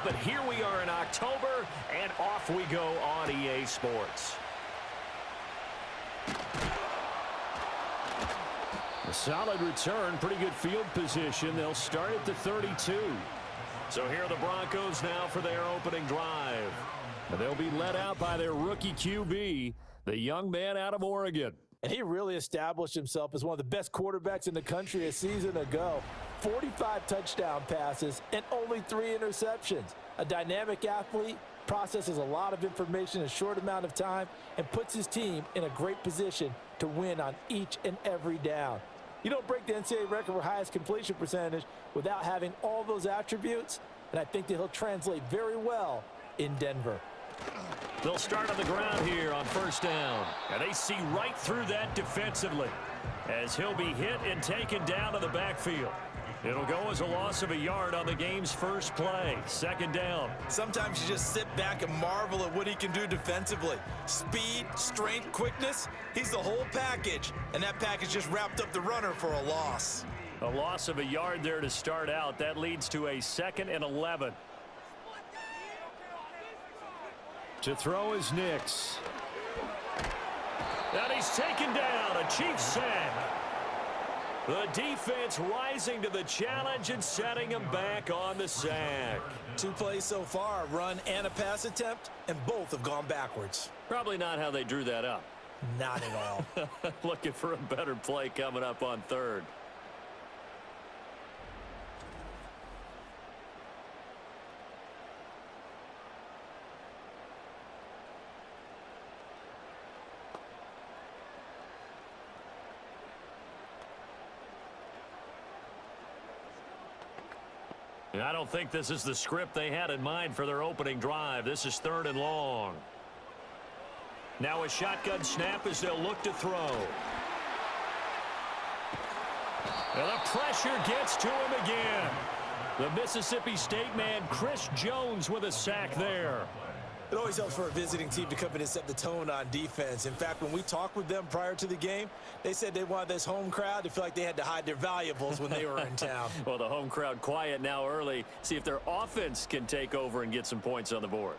but here we are in October, and off we go on EA Sports. A solid return, pretty good field position. They'll start at the 32. So here are the Broncos now for their opening drive. And they'll be led out by their rookie QB, the young man out of Oregon. And he really established himself as one of the best quarterbacks in the country a season ago. 45 touchdown passes and only 3 interceptions. A dynamic athlete, processes a lot of information in a short amount of time, and puts his team in a great position to win on each and every down. You don't break the NCAA record for highest completion percentage without having all those attributes, and I think that he'll translate very well in Denver. They'll start on the ground here on first down, and they see right through that defensively as he'll be hit and taken down to the backfield. It'll go as a loss of a yard on the game's first play. Second down. Sometimes you just sit back and marvel at what he can do defensively. Speed, strength, quickness, he's the whole package. And that package just wrapped up the runner for a loss. A loss of a yard there to start out. That leads to a 2nd and 11. To throw is Nix. And he's taken down. A Chiefs sack. The defense rising to the challenge and setting him back on the sack. 2 plays so far, a run and a pass attempt, and both have gone backwards. Probably not how they drew that up. Not at all. Looking for a better play coming up on third. I don't think this is the script they had in mind for their opening drive. This is 3rd and long. Now a shotgun snap as they'll look to throw. And the pressure gets to him again. The Mississippi State man, Chris Jones, with a sack there. It always helps for a visiting team to come in and set the tone on defense. In fact, when we talked with them prior to the game, they said they wanted this home crowd to feel like they had to hide their valuables when they were in town. Well, the home crowd quiet now early. See if their offense can take over and get some points on the board.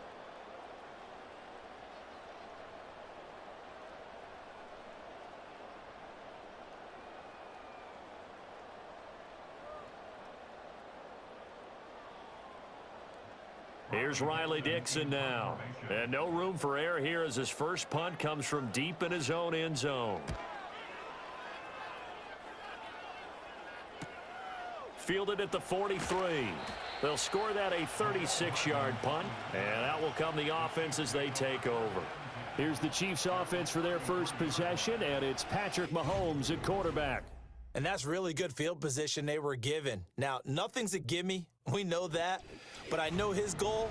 Here's Riley Dixon now. And no room for error here as his first punt comes from deep in his own end zone. Fielded at the 43. They'll score that a 36-yard punt. And out will come the offense as they take over. Here's the Chiefs offense for their first possession, and it's Patrick Mahomes at quarterback. And that's really good field position they were given. Now, nothing's a gimme. We know that. But I know his goal,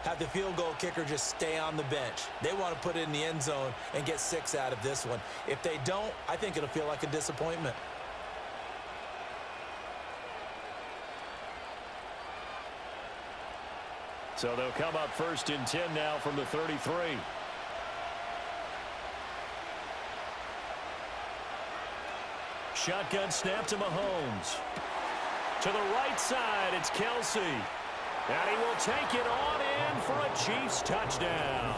have the field goal kicker just stay on the bench. They want to put it in the end zone and get 6 out of this one. If they don't, I think it'll feel like a disappointment. So they'll come up 1st and 10 now from the 33. Shotgun snap to Mahomes. To the right side, it's Kelsey. And he will take it on in for a Chiefs touchdown.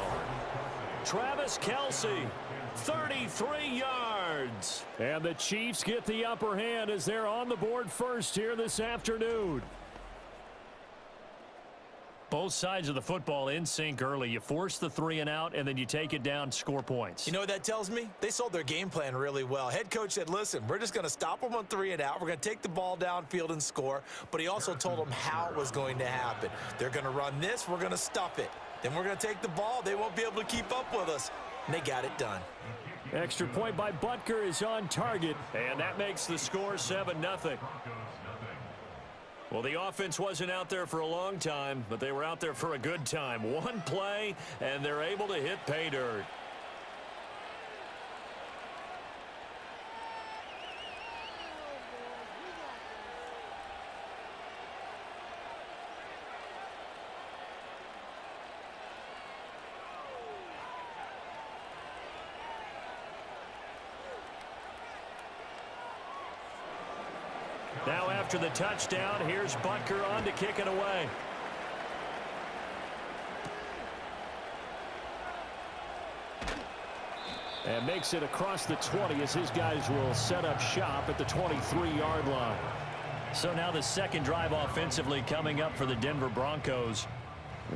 Travis Kelsey, 33 yards. And the Chiefs get the upper hand as they're on the board first here this afternoon. Both sides of the football in sync early. You force the 3 and out, and then you take it down, score points. You know what that tells me? They sold their game plan really well. Head coach said, listen, we're just going to stop them on 3 and out. We're going to take the ball downfield and score. But he also told them how it was going to happen. They're going to run this. We're going to stuff it. Then we're going to take the ball. They won't be able to keep up with us. And they got it done. Extra point by Butker is on target, and that makes the score 7-0. Well, the offense wasn't out there for a long time, but they were out there for a good time. One play, and they're able to hit pay dirt. Now after the touchdown, here's Butker on to kick it away. And makes it across the 20 as his guys will set up shop at the 23-yard line. So now the second drive offensively coming up for the Denver Broncos.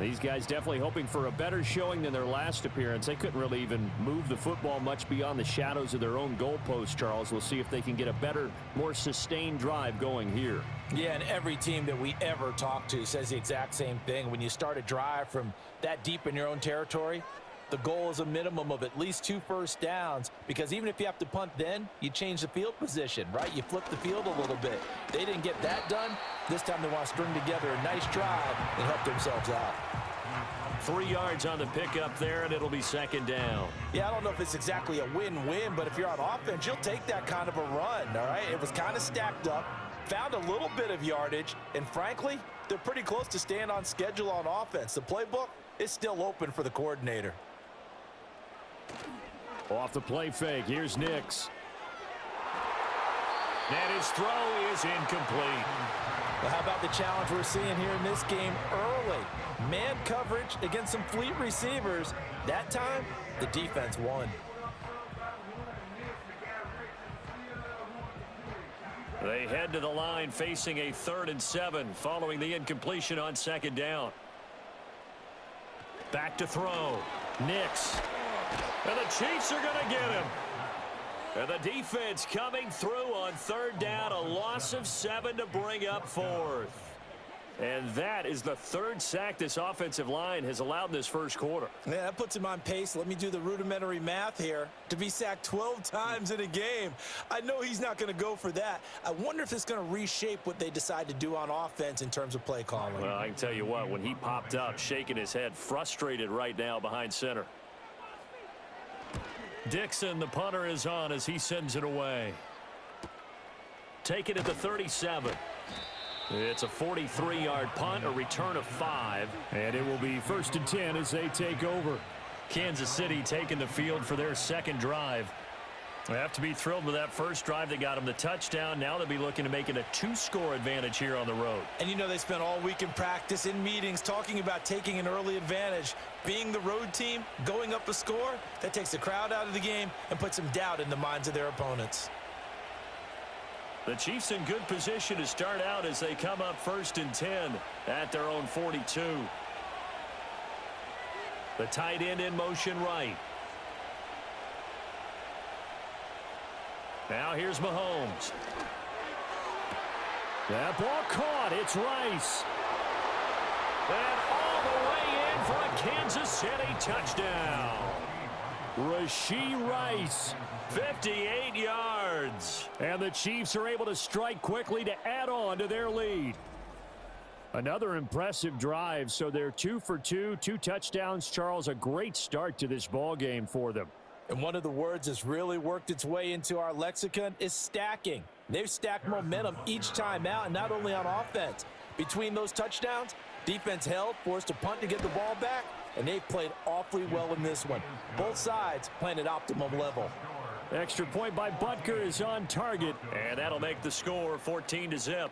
These guys definitely hoping for a better showing than their last appearance. They couldn't really even move the football much beyond the shadows of their own goalpost, Charles. We'll see if they can get a better, more sustained drive going here. Yeah, and every team that we ever talk to says the exact same thing. When you start a drive from that deep in your own territory, the goal is a minimum of at least 2 first downs, because even if you have to punt then, you change the field position, right? You flip the field a little bit. They didn't get that done. This time they want to string together a nice drive and help themselves out. 3 yards on the pickup there, and it'll be second down. Yeah, I don't know if it's exactly a win-win, but if you're on offense, you'll take that kind of a run, all right? It was kind of stacked up, found a little bit of yardage, and frankly, they're pretty close to staying on schedule on offense. The playbook is still open for the coordinator. Off the play fake, here's Nix. And his throw is incomplete. Well, how about the challenge we're seeing here in this game early? Man coverage against some fleet receivers. That time, the defense won. They head to the line facing a 3rd and 7 following the incompletion on second down. Back to throw. Nix. And the Chiefs are going to get him. And the defense coming through on 3rd down. A loss of 7 to bring up 4th. And that is the 3rd sack this offensive line has allowed in this first quarter. Yeah, that puts him on pace. Let me do the rudimentary math here. To be sacked 12 times in a game, I know he's not going to go for that. I wonder if it's going to reshape what they decide to do on offense in terms of play calling. Well, I can tell you what, when he popped up, shaking his head, frustrated right now behind center. Dixon, the punter, is on as he sends it away. Take it at the 37. It's a 43-yard punt, a return of 5. And it will be 1st and 10 as they take over. Kansas City taking the field for their second drive. They have to be thrilled with that first drive that got them the touchdown. Now they'll be looking to make it a 2-score advantage here on the road. And you know they spent all week in practice, in meetings, talking about taking an early advantage. Being the road team, going up a score, that takes the crowd out of the game and puts some doubt in the minds of their opponents. The Chiefs in good position to start out as they come up 1st and 10 at their own 42. The tight end in motion right. Now here's Mahomes. That ball caught. It's Rice. And all the way in for a Kansas City touchdown. Rashee Rice, 58 yards. And the Chiefs are able to strike quickly to add on to their lead. Another impressive drive, so they're 2 for 2, 2 touchdowns. Charles, a great start to this ball game for them. And one of the words that's really worked its way into our lexicon is stacking. They've stacked momentum each time out, and not only on offense. Between those touchdowns, defense held, forced a punt to get the ball back, and they've played awfully well in this one. Both sides playing at optimum level. Extra point by Butker is on target, and that'll make the score 14-0.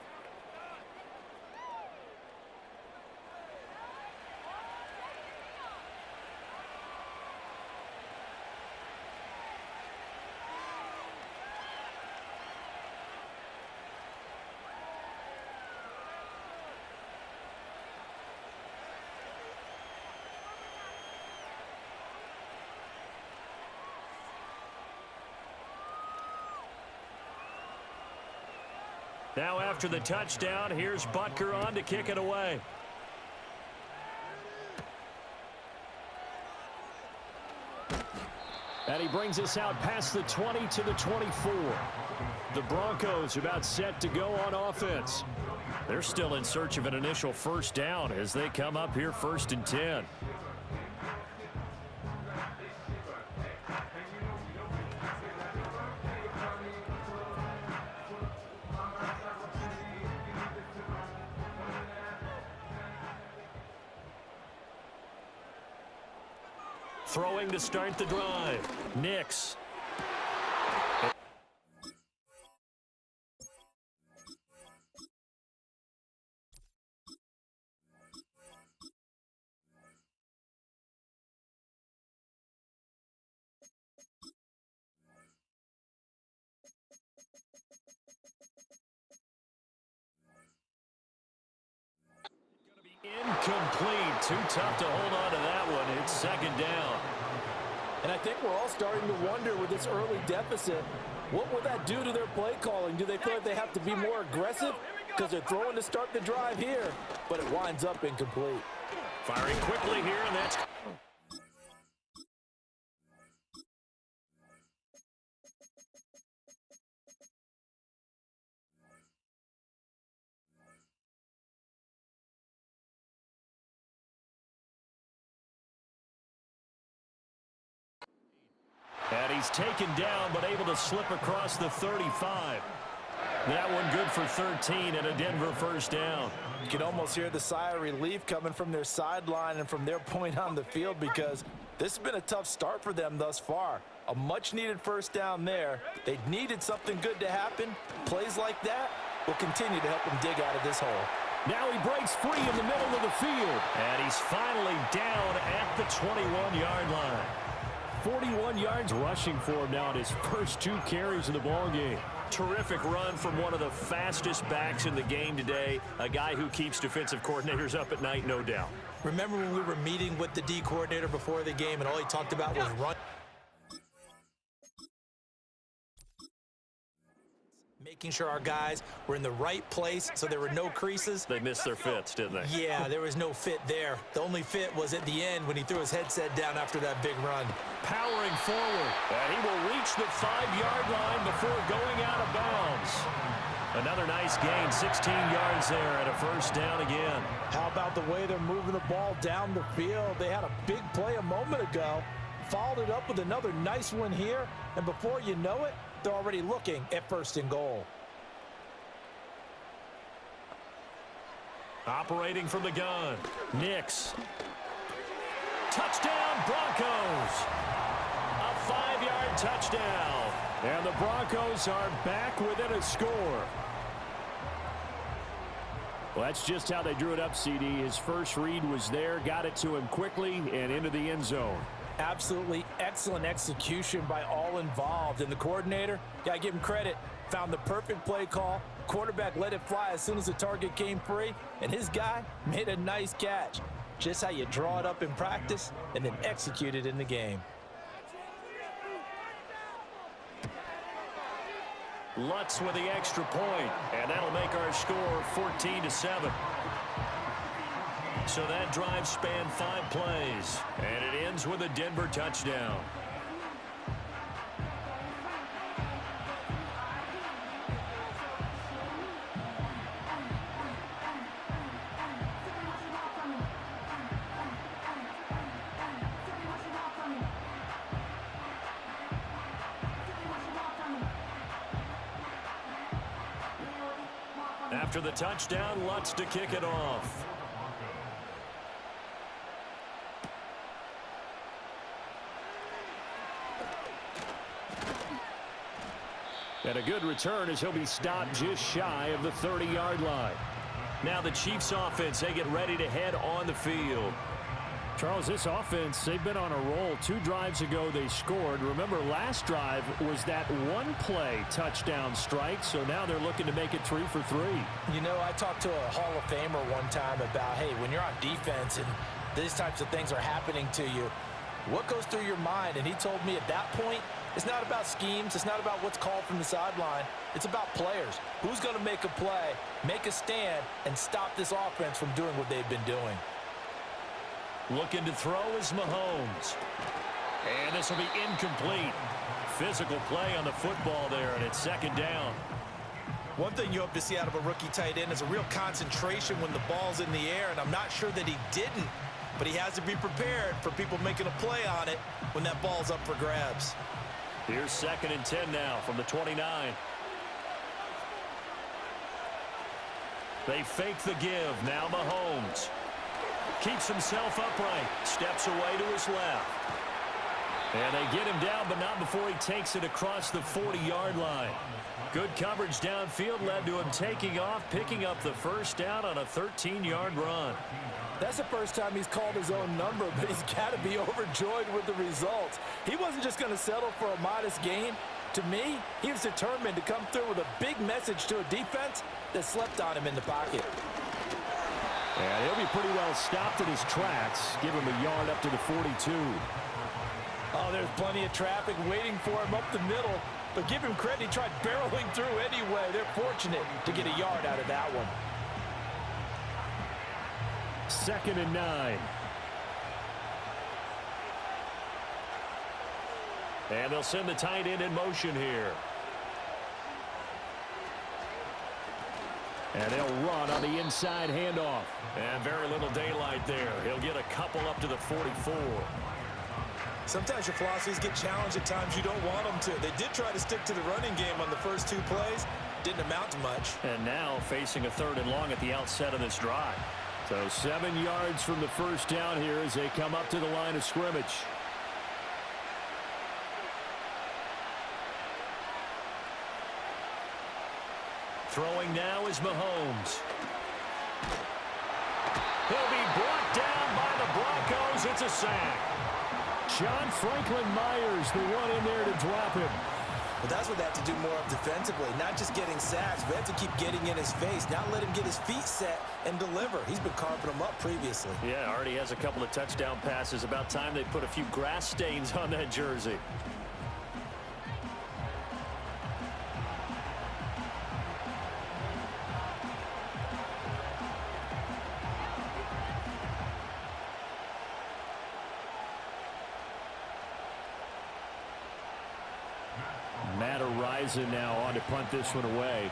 Now after the touchdown, here's Butker on to kick it away. And he brings us out past the 20 to the 24. The Broncos about set to go on offense. They're still in search of an initial first down as they come up here 1st and 10. Throwing to start the drive. Nix. Incomplete. Too tough to hold on to that one. It's second down. And I think we're all starting to wonder with this early deficit, what will that do to their play calling? Do they feel like they have to be more aggressive because they're throwing to start the drive here, but it winds up incomplete? Firing quickly here, and that's... And he's taken down, but able to slip across the 35. That one good for 13 and a Denver first down. You can almost hear the sigh of relief coming from their sideline and from their point on the field, because this has been a tough start for them thus far. A much-needed first down there. They needed something good to happen. Plays like that will continue to help them dig out of this hole. Now he breaks free in the middle of the field. And he's finally down at the 21-yard line. 41 yards rushing for him now in his first 2 carries of the ballgame. Terrific run from one of the fastest backs in the game today. A guy who keeps defensive coordinators up at night, no doubt. Remember when we were meeting with the D coordinator before the game and all he talked about was run? Making sure our guys were in the right place so there were no creases. They missed their fits, didn't they? Yeah, there was no fit there. The only fit was at the end when he threw his headset down after that big run. Powering forward, and he will reach the 5-yard line before going out of bounds. Another nice gain, 16 yards there, and a first down again. How about the way they're moving the ball down the field? They had a big play a moment ago, followed it up with another nice one here, and before you know it, they're already looking at first and goal. Operating from the gun, Nix. Touchdown, Broncos. A 5-yard touchdown. And the Broncos are back within a score. Well, that's just how they drew it up, CD. His first read was there, got it to him quickly, and into the end zone. Absolutely excellent execution by all involved. And the coordinator, got to give him credit, found the perfect play call. Quarterback let it fly as soon as the target came free, and his guy made a nice catch. Just how you draw it up in practice and then execute it in the game. Lutz with the extra point, and that'll make our score 14-7. So that drive spanned 5 plays, and it ends with a Denver touchdown. After the touchdown, Lutz to kick it off. And a good return as he'll be stopped just shy of the 30-yard line. Now the Chiefs offense, they get ready to head on the field. Charles, this offense, they've been on a roll. 2 drives ago they scored. Remember, last drive was that 1-play touchdown strike, so now they're looking to make it 3 for 3. You know, I talked to a Hall of Famer one time about, hey, when you're on defense and these types of things are happening to you, what goes through your mind? And he told me at that point, it's not about schemes. It's not about what's called from the sideline. It's about players. Who's going to make a play, make a stand, and stop this offense from doing what they've been doing? Looking to throw is Mahomes. And this will be incomplete. Physical play on the football there, and it's second down. One thing you hope to see out of a rookie tight end is a real concentration when the ball's in the air, and I'm not sure that he didn't, but he has to be prepared for people making a play on it when that ball's up for grabs. Here's 2nd and 10 now from the 29. They fake the give. Now Mahomes. Keeps himself upright. Steps away to his left. And they get him down, but not before he takes it across the 40-yard line. Good coverage downfield led to him taking off, picking up the first down on a 13-yard run. That's the first time he's called his own number, but he's got to be overjoyed with the results. He wasn't just going to settle for a modest gain. To me, he was determined to come through with a big message to a defense that slept on him in the pocket. And he'll be pretty well stopped in his tracks. Give him a yard up to the 42. Oh, there's plenty of traffic waiting for him up the middle. But give him credit, he tried barreling through anyway. They're fortunate to get a yard out of that one. 2nd and 9. And they'll send the tight end in motion here. And they'll run on the inside handoff. And very little daylight there. He'll get a couple up to the 44. Sometimes your philosophies get challenged at times you don't want them to. They did try to stick to the running game on the first 2 plays. Didn't amount to much. And now facing a 3rd and long at the outset of this drive. So 7 yards from the first down here as they come up to the line of scrimmage. Throwing now is Mahomes. He'll be brought down by the Broncos. It's a sack. John Franklin Myers, the one in there to drop him. But that's what they have to do more of defensively, not just getting sacks. We have to keep getting in his face, not let him get his feet set and deliver. He's been carving them up previously. Yeah, already has a couple of touchdown passes. About time they put a few grass stains on that jersey. Now on to punt this one away.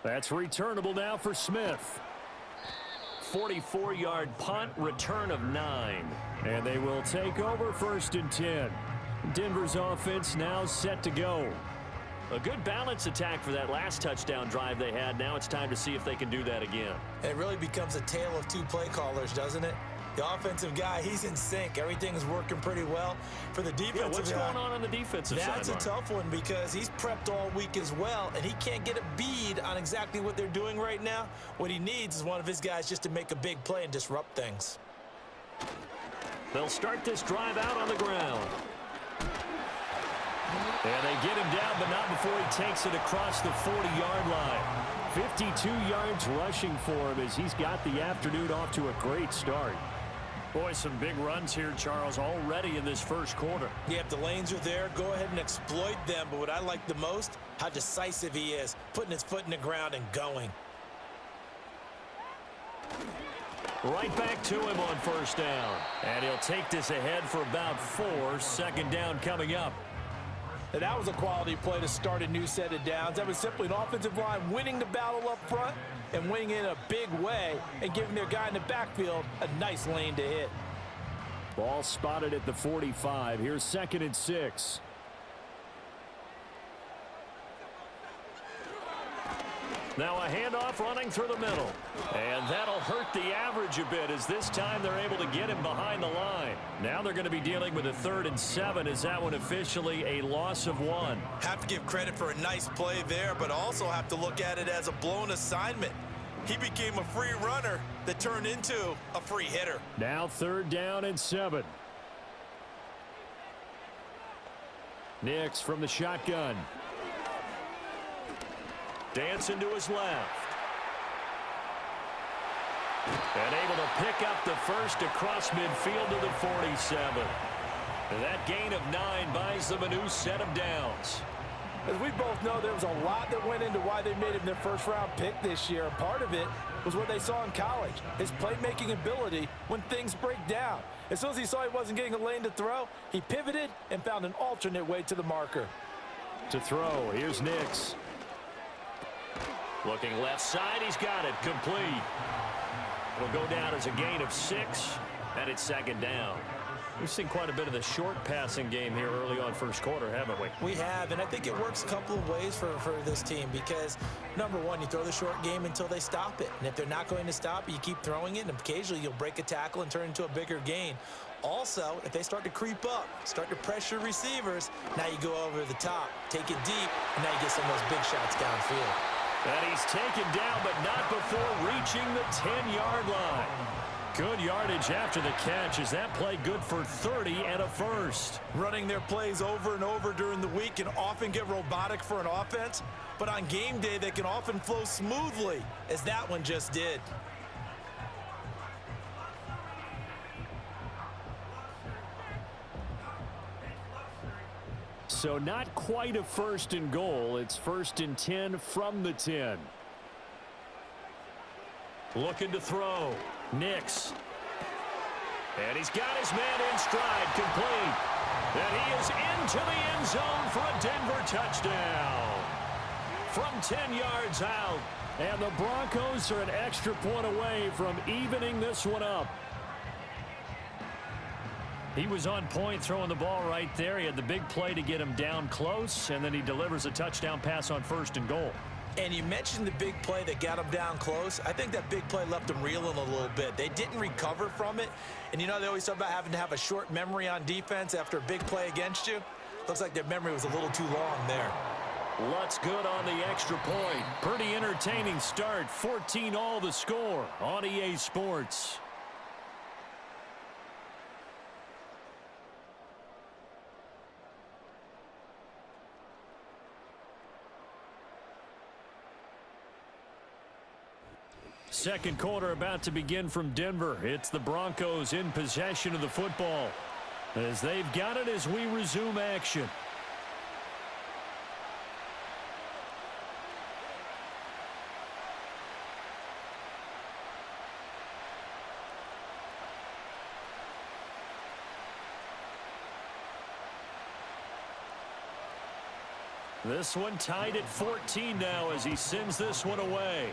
That's returnable now for Smith. 44-yard punt, return of 9. And they will take over 1st and 10. Denver's offense now set to go. A good balance attack for that last touchdown drive they had. Now it's time to see if they can do that again. It really becomes a tale of 2 play callers, doesn't it? The offensive guy, he's in sync. Everything is working pretty well. For the defensive guy, what's going on the defensive side? That's a tough one because he's prepped all week as well, and he can't get a bead on exactly what they're doing right now. What he needs is one of his guys just to make a big play and disrupt things. They'll start this drive out on the ground. And they get him down, but not before he takes it across the 40-yard line. 52 yards rushing for him as he's got the afternoon off to a great start. Boy, some big runs here, Charles, already in this first quarter. Yeah, if the lanes are there, go ahead and exploit them. But what I like the most, how decisive he is, putting his foot in the ground and going. Right back to him on 1st down. And he'll take this ahead for about 4. 2nd down coming up. And that was a quality play to start a new set of downs. That was simply an offensive line winning the battle up front and winning in a big way and giving their guy in the backfield a nice lane to hit. Ball spotted at the 45. Here's 2nd and 6. Now a handoff running through the middle. And that'll hurt the average a bit as this time they're able to get him behind the line. Now they're going to be dealing with a 3rd and 7. Is that one officially a loss of 1? Have to give credit for a nice play there, but also have to look at it as a blown assignment. He became a free runner that turned into a free hitter. Now 3rd down and 7. Nix from the shotgun. Dancing to his left. And able to pick up the first across midfield to the 47. And that gain of 9 buys them a new set of downs. As we both know, there was a lot that went into why they made him their first-round pick this year. And part of it was what they saw in college, his playmaking ability when things break down. As soon as he saw he wasn't getting a lane to throw, he pivoted and found an alternate way to the marker. To throw, here's Nix. Looking left side, he's got it, complete. It'll go down as a gain of 6, and it's 2nd down. We've seen quite a bit of the short passing game here early on first quarter, haven't we? We have, and I think it works a couple of ways for this team because, number one, you throw the short game until they stop it. And if they're not going to stop it, you keep throwing it, and occasionally you'll break a tackle and turn into a bigger gain. Also, if they start to creep up, start to pressure receivers, now you go over the top, take it deep, and now you get some of those big shots downfield. And he's taken down, but not before reaching the 10-yard line. Good yardage after the catch. Is that play good for 30 and a first? Running their plays over and over during the week can often get robotic for an offense, but on game day they can often flow smoothly, as that one just did. So not quite a first and goal. It's 1st and 10 from the 10. Looking to throw. Nix. And he's got his man in stride, complete. And he is into the end zone for a Denver touchdown. From 10 yards out. And the Broncos are an extra point away from evening this one up. He was on point throwing the ball right there. He had the big play to get him down close, and then he delivers a touchdown pass on 1st and goal. And you mentioned the big play that got him down close. I think that big play left him reeling a little bit. They didn't recover from it. And you know, they always talk about having to have a short memory on defense after a big play against you. Looks like their memory was a little too long there. Lutz good on the extra point. Pretty entertaining start. 14 all the score on EA Sports. Second quarter about to begin from Denver. It's the Broncos in possession of the football as they've got it as we resume action. This one tied at 14 now as he sends this one away.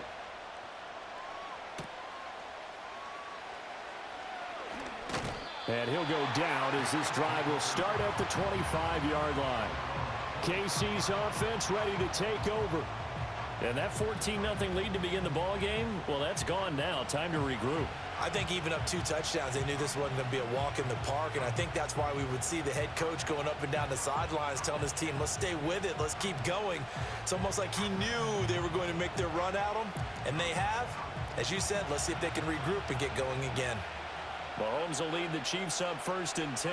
And he'll go down as this drive will start at the 25-yard line. KC's offense ready to take over. And that 14-0 lead to begin the ball game, well, that's gone now. Time to regroup. I think even up 2 touchdowns, they knew this wasn't going to be a walk in the park, and I think that's why we would see the head coach going up and down the sidelines telling his team, let's stay with it, let's keep going. It's almost like he knew they were going to make their run at him, and they have. As you said, let's see if they can regroup and get going again. Mahomes will lead the Chiefs up 1st and 10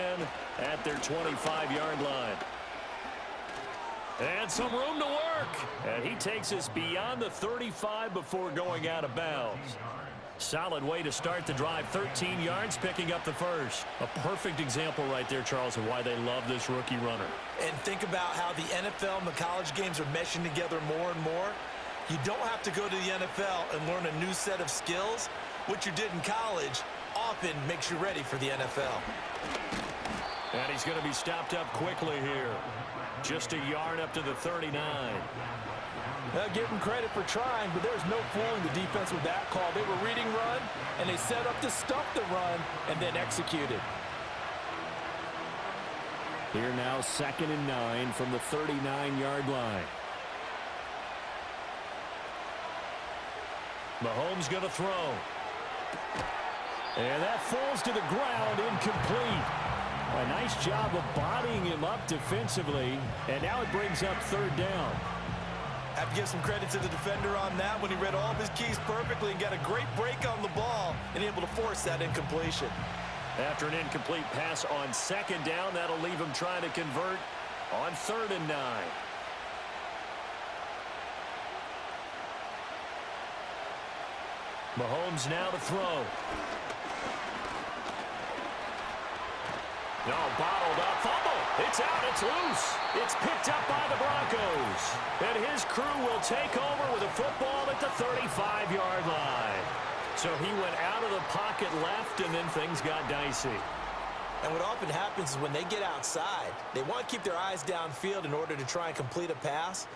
at their 25-yard line. And some room to work. And he takes us beyond the 35 before going out of bounds. Solid way to start the drive. 13 yards, picking up the first. A perfect example right there, Charles, of why they love this rookie runner. And think about how the NFL and the college games are meshing together more and more. You don't have to go to the NFL and learn a new set of skills. What you did in college often makes you ready for the NFL. And he's going to be stopped up quickly here. Just a yard up to the 39. They'll give him credit for trying, but there's no fooling the defense with that call. They were reading run, and they set up to stop the run and then executed. Here now 2nd and 9 from the 39-yard line. Mahomes going to throw. And that falls to the ground, incomplete. A nice job of bodying him up defensively, and now it brings up 3rd down. Have to give some credit to the defender on that when he read all of his keys perfectly and got a great break on the ball and able to force that incompletion. After an incomplete pass on 2nd down, that'll leave him trying to convert on 3rd and 9. Mahomes now to throw. No, bottled up, fumble. It's out, it's loose. It's picked up by the Broncos. And his crew will take over with a football at the 35-yard line. So he went out of the pocket left, and then things got dicey. And what often happens is when they get outside, they want to keep their eyes downfield in order to try and complete a pass.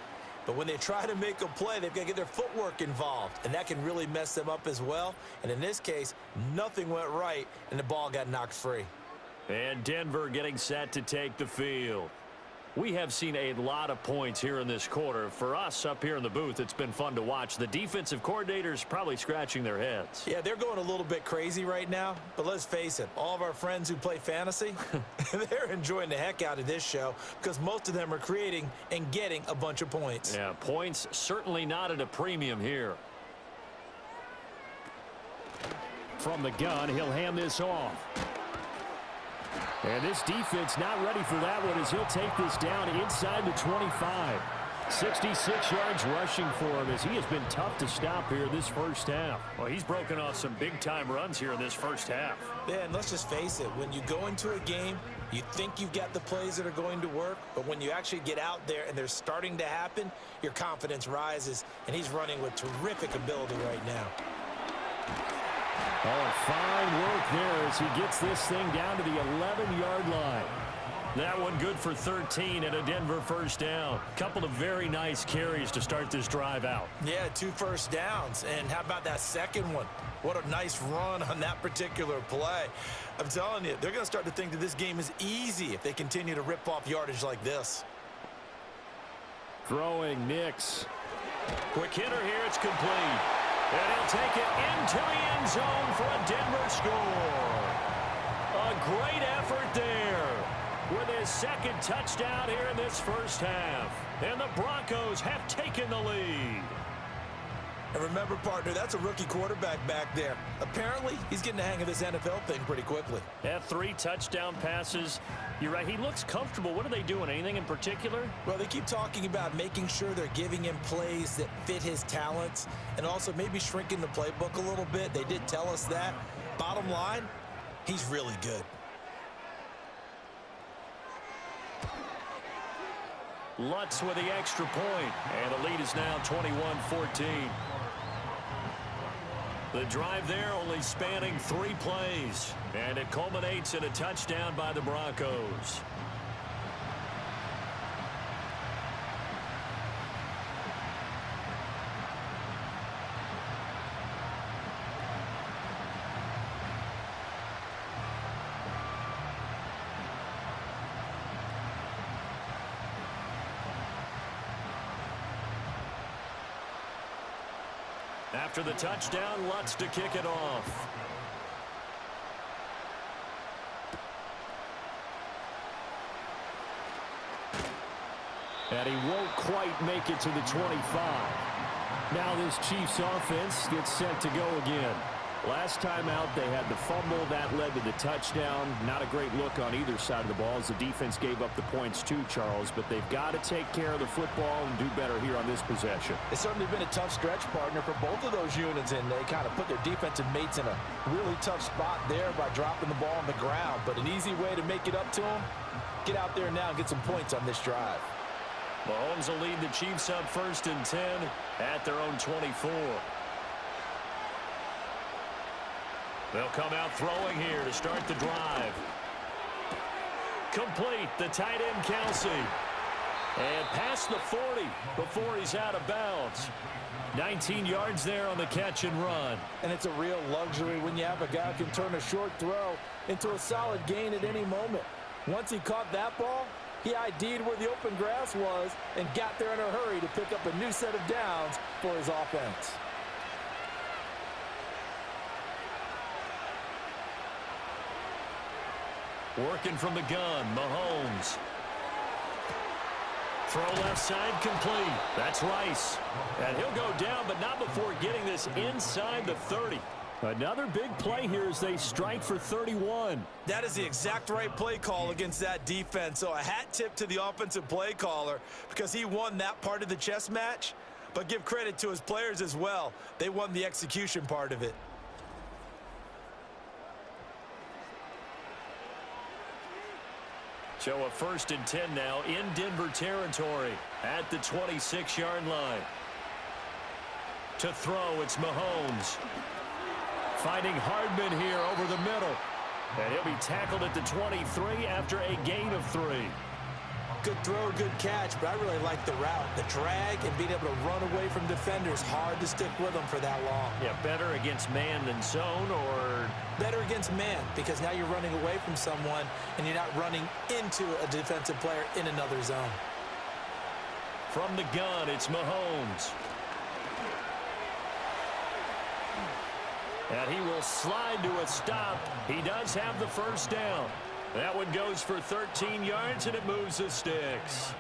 But when they try to make a play, they've got to get their footwork involved, and that can really mess them up as well. And in this case, nothing went right, and the ball got knocked free. And Denver getting set to take the field. We have seen a lot of points here in this quarter. For us up here in the booth, it's been fun to watch. The defensive coordinators probably scratching their heads. Yeah, they're going a little bit crazy right now. But let's face it, all of our friends who play fantasy, they're enjoying the heck out of this show because most of them are creating and getting a bunch of points. Yeah, points certainly not at a premium here. from the gun. He'll hand this off. And this defense not ready for that one as he'll take this down inside the 25. 66 yards rushing for him as he has been tough to stop here this first half. Well, he's broken off some big-time runs here in this first half. Yeah, and let's just face it. When you go into a game, you think you've got the plays that are going to work, but when you actually get out there and they're starting to happen, your confidence rises, and he's running with terrific ability right now. Oh, fine work there as he gets this thing down to the 11-yard line. That one good for 13 and a Denver first down. Couple of very nice carries to start this drive out. Yeah, 2 first downs. And how about that second one? What a nice run on that particular play. I'm telling you, they're going to start to think that this game is easy if they continue to rip off yardage like this. Throwing Nix. Quick hitter here, it's complete. And he'll take it into the end zone for a Denver score. A great effort there with his second touchdown here in this first half. And the Broncos have taken the lead. And remember, partner, that's a rookie quarterback back there. Apparently, he's getting the hang of this NFL thing pretty quickly. Yeah, 3 touchdown passes. You're right, he looks comfortable. What are they doing? Anything in particular? Well, they keep talking about making sure they're giving him plays that fit his talents and also maybe shrinking the playbook a little bit. They did tell us that. Bottom line, he's really good. Lutz with the extra point, and the lead is now 21-14. The drive there only spanning 3 plays, and it culminates in a touchdown by the Broncos. After the touchdown, Lutz to kick it off. And he won't quite make it to the 25. Now this Chiefs offense gets set to go again. Last time out, they had the fumble. That led to the touchdown. Not a great look on either side of the ball as the defense gave up the points too, Charles. But they've got to take care of the football and do better here on this possession. It's certainly been a tough stretch, partner, for both of those units, and they kind of put their defensive mates in a really tough spot there by dropping the ball on the ground. But an easy way to make it up to them, get out there now and get some points on this drive. Mahomes will lead the Chiefs up 1st and 10 at their own 24. They'll come out throwing here to start the drive. Complete, the tight end Kelsey. And past the 40 before he's out of bounds. 19 yards there on the catch and run. And it's a real luxury when you have a guy who can turn a short throw into a solid gain at any moment. Once he caught that ball, he ID'd where the open grass was and got there in a hurry to pick up a new set of downs for his offense. Working from the gun, Mahomes. Throw left side complete. That's Rice. And he'll go down, but not before getting this inside the 30. Another big play here as they strike for 31. That is the exact right play call against that defense. So a hat tip to the offensive play caller because he won that part of the chess match. But give credit to his players as well. They won the execution part of it. So a 1st and 10 now in Denver territory at the 26-yard line. To throw, it's Mahomes. Finding Hardman here over the middle. And he'll be tackled at the 23 after a gain of 3. Good throw, good catch, but I really like the route. The drag and being able to run away from defenders. Hard to stick with them for that long. Yeah, better against man than zone, or better against man because now you're running away from someone and you're not running into a defensive player in another zone. From the gun, it's Mahomes. And he will slide to a stop. He does have the first down. That one goes for 13 yards, and it moves the sticks.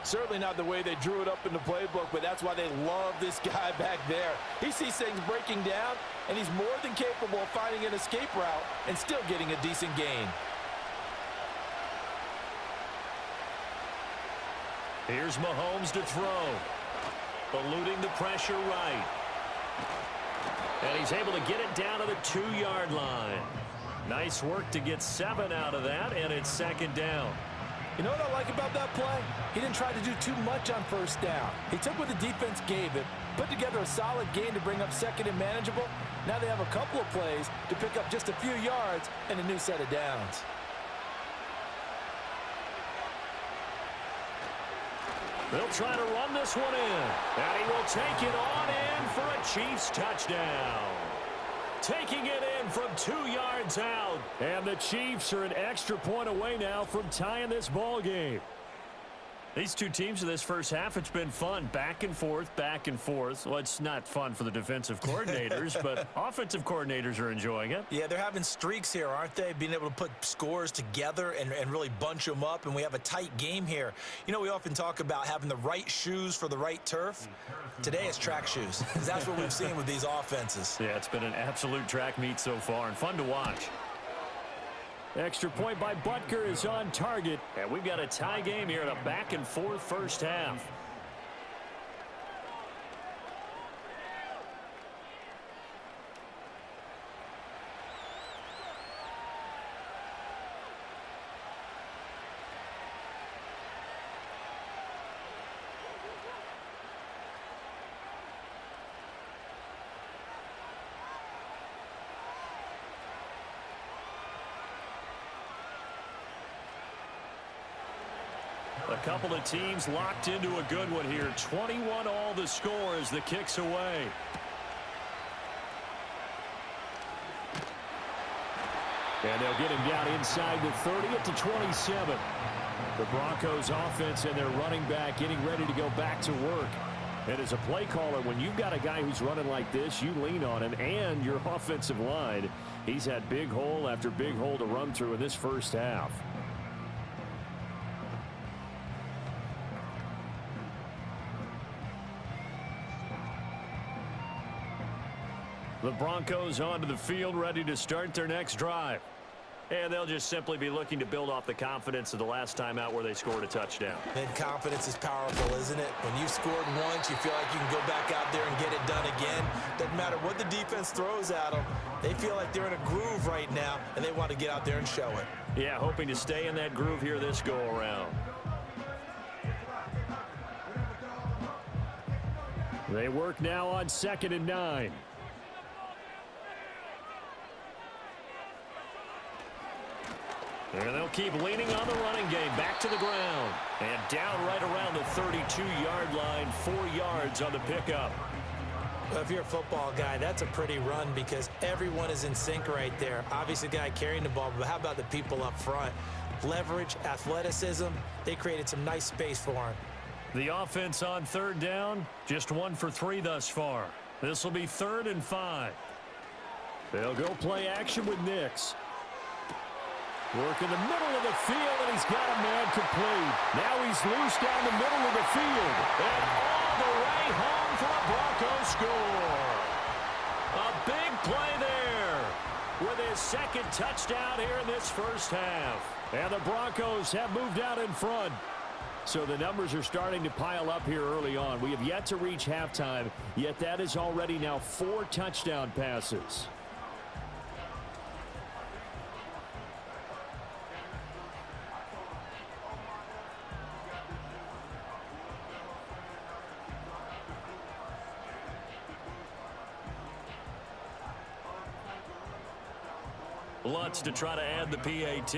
Certainly not the way they drew it up in the playbook, but that's why they love this guy back there. He sees things breaking down, and he's more than capable of finding an escape route and still getting a decent gain. Here's Mahomes to throw. Eluding the pressure right. And he's able to get it down to the 2-yard line. Nice work to get 7 out of that, and it's 2nd down. You know what I like about that play? He didn't try to do too much on 1st down. He took what the defense gave him, put together a solid gain to bring up 2nd and manageable. Now they have a couple of plays to pick up just a few yards and a new set of downs. They'll try to run this one in. And he will take it on in for a Chiefs touchdown. Taking it in from 2 yards out. And the Chiefs are an extra point away now from tying this ball game. These two teams in this first half, it's been fun. Back and forth, back and forth. Well, it's not fun for the defensive coordinators, but offensive coordinators are enjoying it. Yeah, they're having streaks here, aren't they? Being able to put scores together and really bunch them up, and we have a tight game here. You know, we often talk about having the right shoes for the right turf. Today it's track shoes. That's what we've seen with these offenses. Yeah, it's been an absolute track meet so far and fun to watch. Extra point by Butker is on target, and we've got a tie game here in a back-and-forth first half. A couple of teams locked into a good one here. 21 all the score as the kick's away. And they'll get him down inside the 30 at the 27. The Broncos offense and their running back getting ready to go back to work. And as a play caller, when you've got a guy who's running like this, you lean on him and your offensive line. He's had big hole after big hole to run through in this first half. The Broncos onto the field, ready to start their next drive. And they'll just simply be looking to build off the confidence of the last time out where they scored a touchdown. And confidence is powerful, isn't it? When you've scored once, you feel like you can go back out there and get it done again. Doesn't matter what the defense throws at them. They feel like they're in a groove right now, and they want to get out there and show it. Yeah, hoping to stay in that groove here this go-around. They work now on 2nd and 9. And they'll keep leaning on the running game. Back to the ground. And down right around the 32-yard line. 4 yards on the pickup. Well, if you're a football guy, that's a pretty run because everyone is in sync right there. Obviously, the guy carrying the ball, but how about the people up front? Leverage, athleticism, they created some nice space for him. The offense on 3rd down, just 1 for 3 thus far. This will be 3rd and 5. They'll go play action with Nix. Work in the middle of the field, and he's got a man complete. Now he's loose down the middle of the field. And all the way home for a Broncos score. A big play there with his 2nd touchdown here in this first half. And the Broncos have moved out in front. So the numbers are starting to pile up here early on. We have yet to reach halftime, yet that is already now 4 touchdown passes. Lutz to try to add the PAT.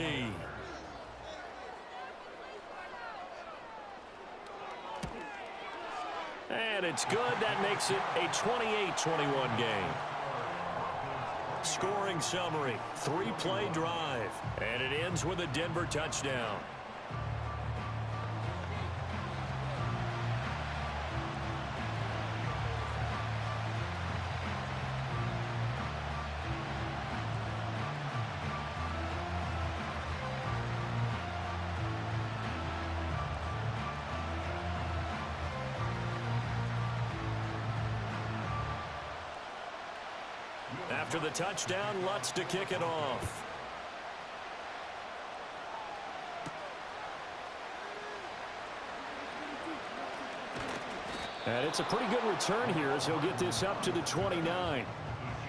And it's good. That makes it a 28-21 game. Scoring summary, 3-play drive. And it ends with a Denver touchdown. After the touchdown, Lutz to kick it off. And it's a pretty good return here as he'll get this up to the 29.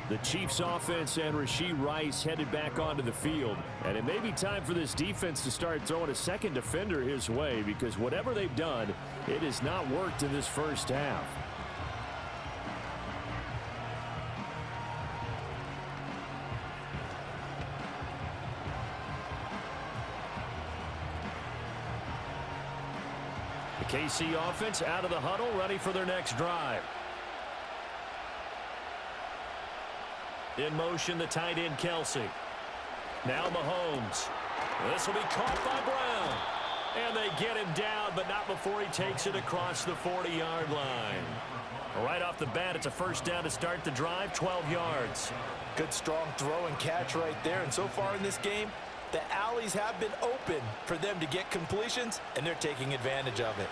The Chiefs offense and Rashee Rice headed back onto the field. And it may be time for this defense to start throwing a second defender his way, because whatever they've done, it has not worked in this first half. The KC offense out of the huddle, ready for their next drive. In motion, the tight end, Kelsey. Now Mahomes. This will be caught by Brown. And they get him down, but not before he takes it across the 40-yard line. Right off the bat, it's a first down to start the drive, 12 yards. Good, strong throw and catch right there. And so far in this game, the alleys have been open for them to get completions, and they're taking advantage of it.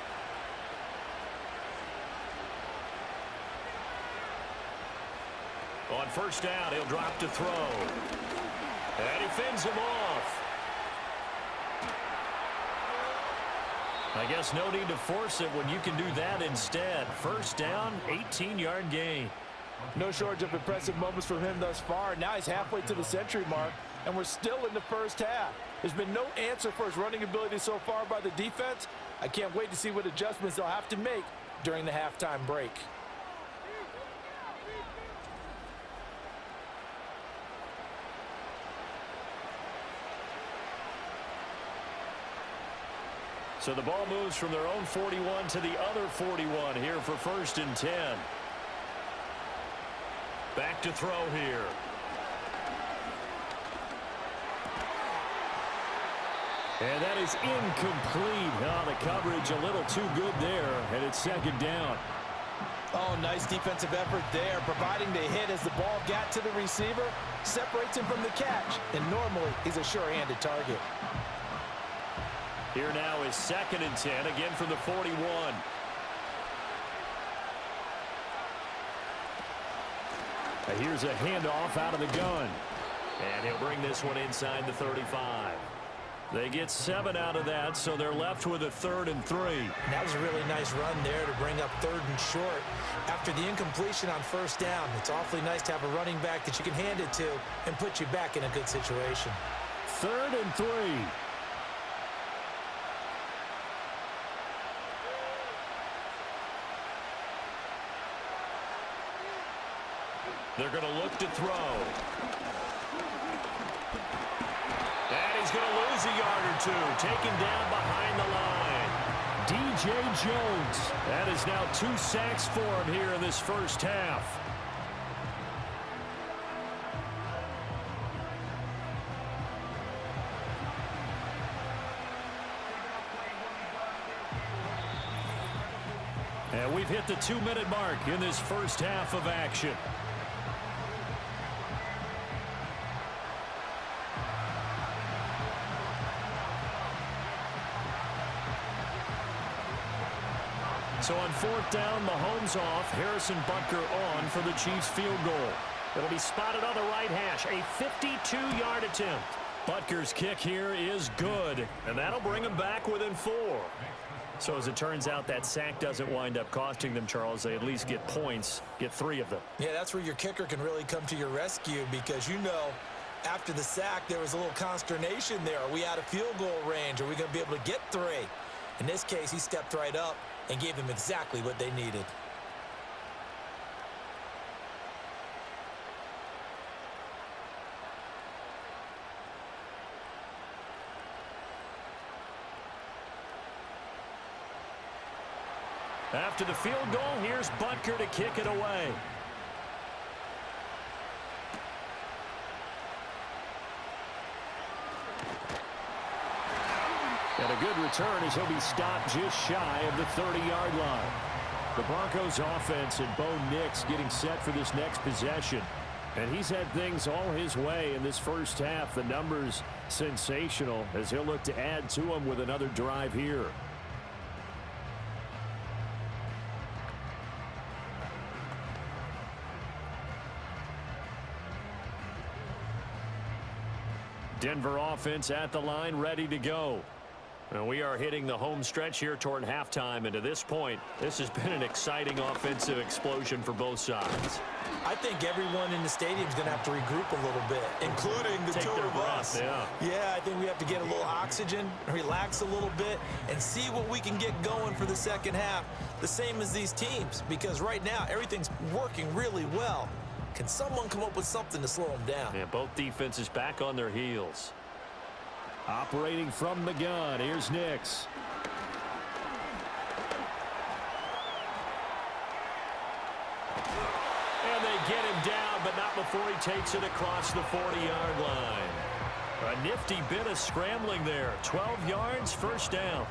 On first down, he'll drop to throw. And he fends him off. I guess no need to force it when you can do that instead. First down, 18-yard gain. No shortage of impressive moments from him thus far. Now he's halfway to the century mark, and we're still in the first half. There's been no answer for his running ability so far by the defense. I can't wait to see what adjustments they'll have to make during the halftime break. So the ball moves from their own 41 to the other 41 here for 1st and 10. Back to throw here. And that is incomplete. Oh, the coverage a little too good there, and it's 2nd down. Oh, nice defensive effort there, providing the hit as the ball got to the receiver, separates him from the catch, and normally he's a sure-handed target. Here now is 2nd and 10, again from the 41. Here's a handoff out of the gun. And he'll bring this one inside the 35. They get 7 out of that, so they're left with a 3rd and 3. And that was a really nice run there to bring up 3rd and short. After the incompletion on first down, it's awfully nice to have a running back that you can hand it to and put you back in a good situation. 3rd and 3. They're going to look to throw. And he's going to lose a yard or two. Taken down behind the line. DJ Jones. That is now 2 sacks for him here in this first half. And we've hit the 2-minute mark in this first half of action. So on 4th down, Mahomes off, Harrison Butker on for the Chiefs field goal. It'll be spotted on the right hash, a 52-yard attempt. Butker's kick here is good, and that'll bring him back within 4. So as it turns out, that sack doesn't wind up costing them, Charles. They at least get points, get 3 of them. Yeah, that's where your kicker can really come to your rescue, because after the sack, there was a little consternation there. Are we out of field goal range? Are we going to be able to get 3? In this case, he stepped right up and gave them exactly what they needed. After the field goal, here's Butker to kick it away. And a good return as he'll be stopped just shy of the 30-yard line. The Broncos offense and Bo Nix getting set for this next possession. And he's had things all his way in this first half. The numbers sensational as he'll look to add to them with another drive here. Denver offense at the line, ready to go. And we are hitting the home stretch here toward halftime. And to this point, this has been an exciting offensive explosion for both sides. I think everyone in the stadium is going to have to regroup a little bit, including the two of us. Yeah, I think we have to get a little oxygen, relax a little bit, and see what we can get going for the second half. The same as these teams, because right now everything's working really well. Can someone come up with something to slow them down? Yeah, both defenses back on their heels. Operating from the gun, here's Nix. And they get him down, but not before he takes it across the 40-yard line. A nifty bit of scrambling there. 12 yards, first down.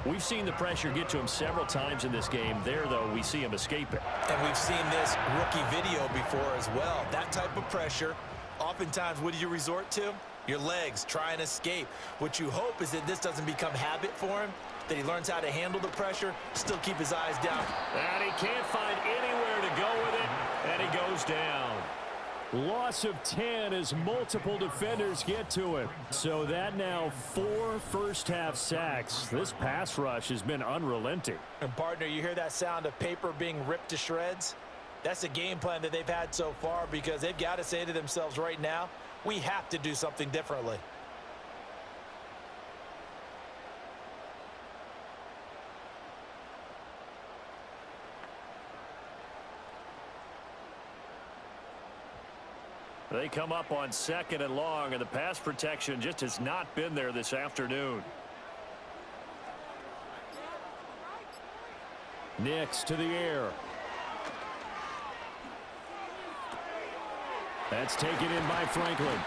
We've seen the pressure get to him several times in this game. There, though, we see him escape it. And we've seen this rookie video before as well. That type of pressure, oftentimes, what do you resort to? Your legs, try and escape. What you hope is that this doesn't become habit for him, that he learns how to handle the pressure, still keep his eyes down. And he can't find anywhere to go with it, and he goes down. Loss of 10 as multiple defenders get to him. So that now 4 first-half sacks. This pass rush has been unrelenting. And, partner, you hear that sound of paper being ripped to shreds? That's the game plan that they've had so far, because they've got to say to themselves right now, we have to do something differently. They come up on 2nd and long, and the pass protection just has not been there this afternoon. Nix to the air. That's taken in by Franklin.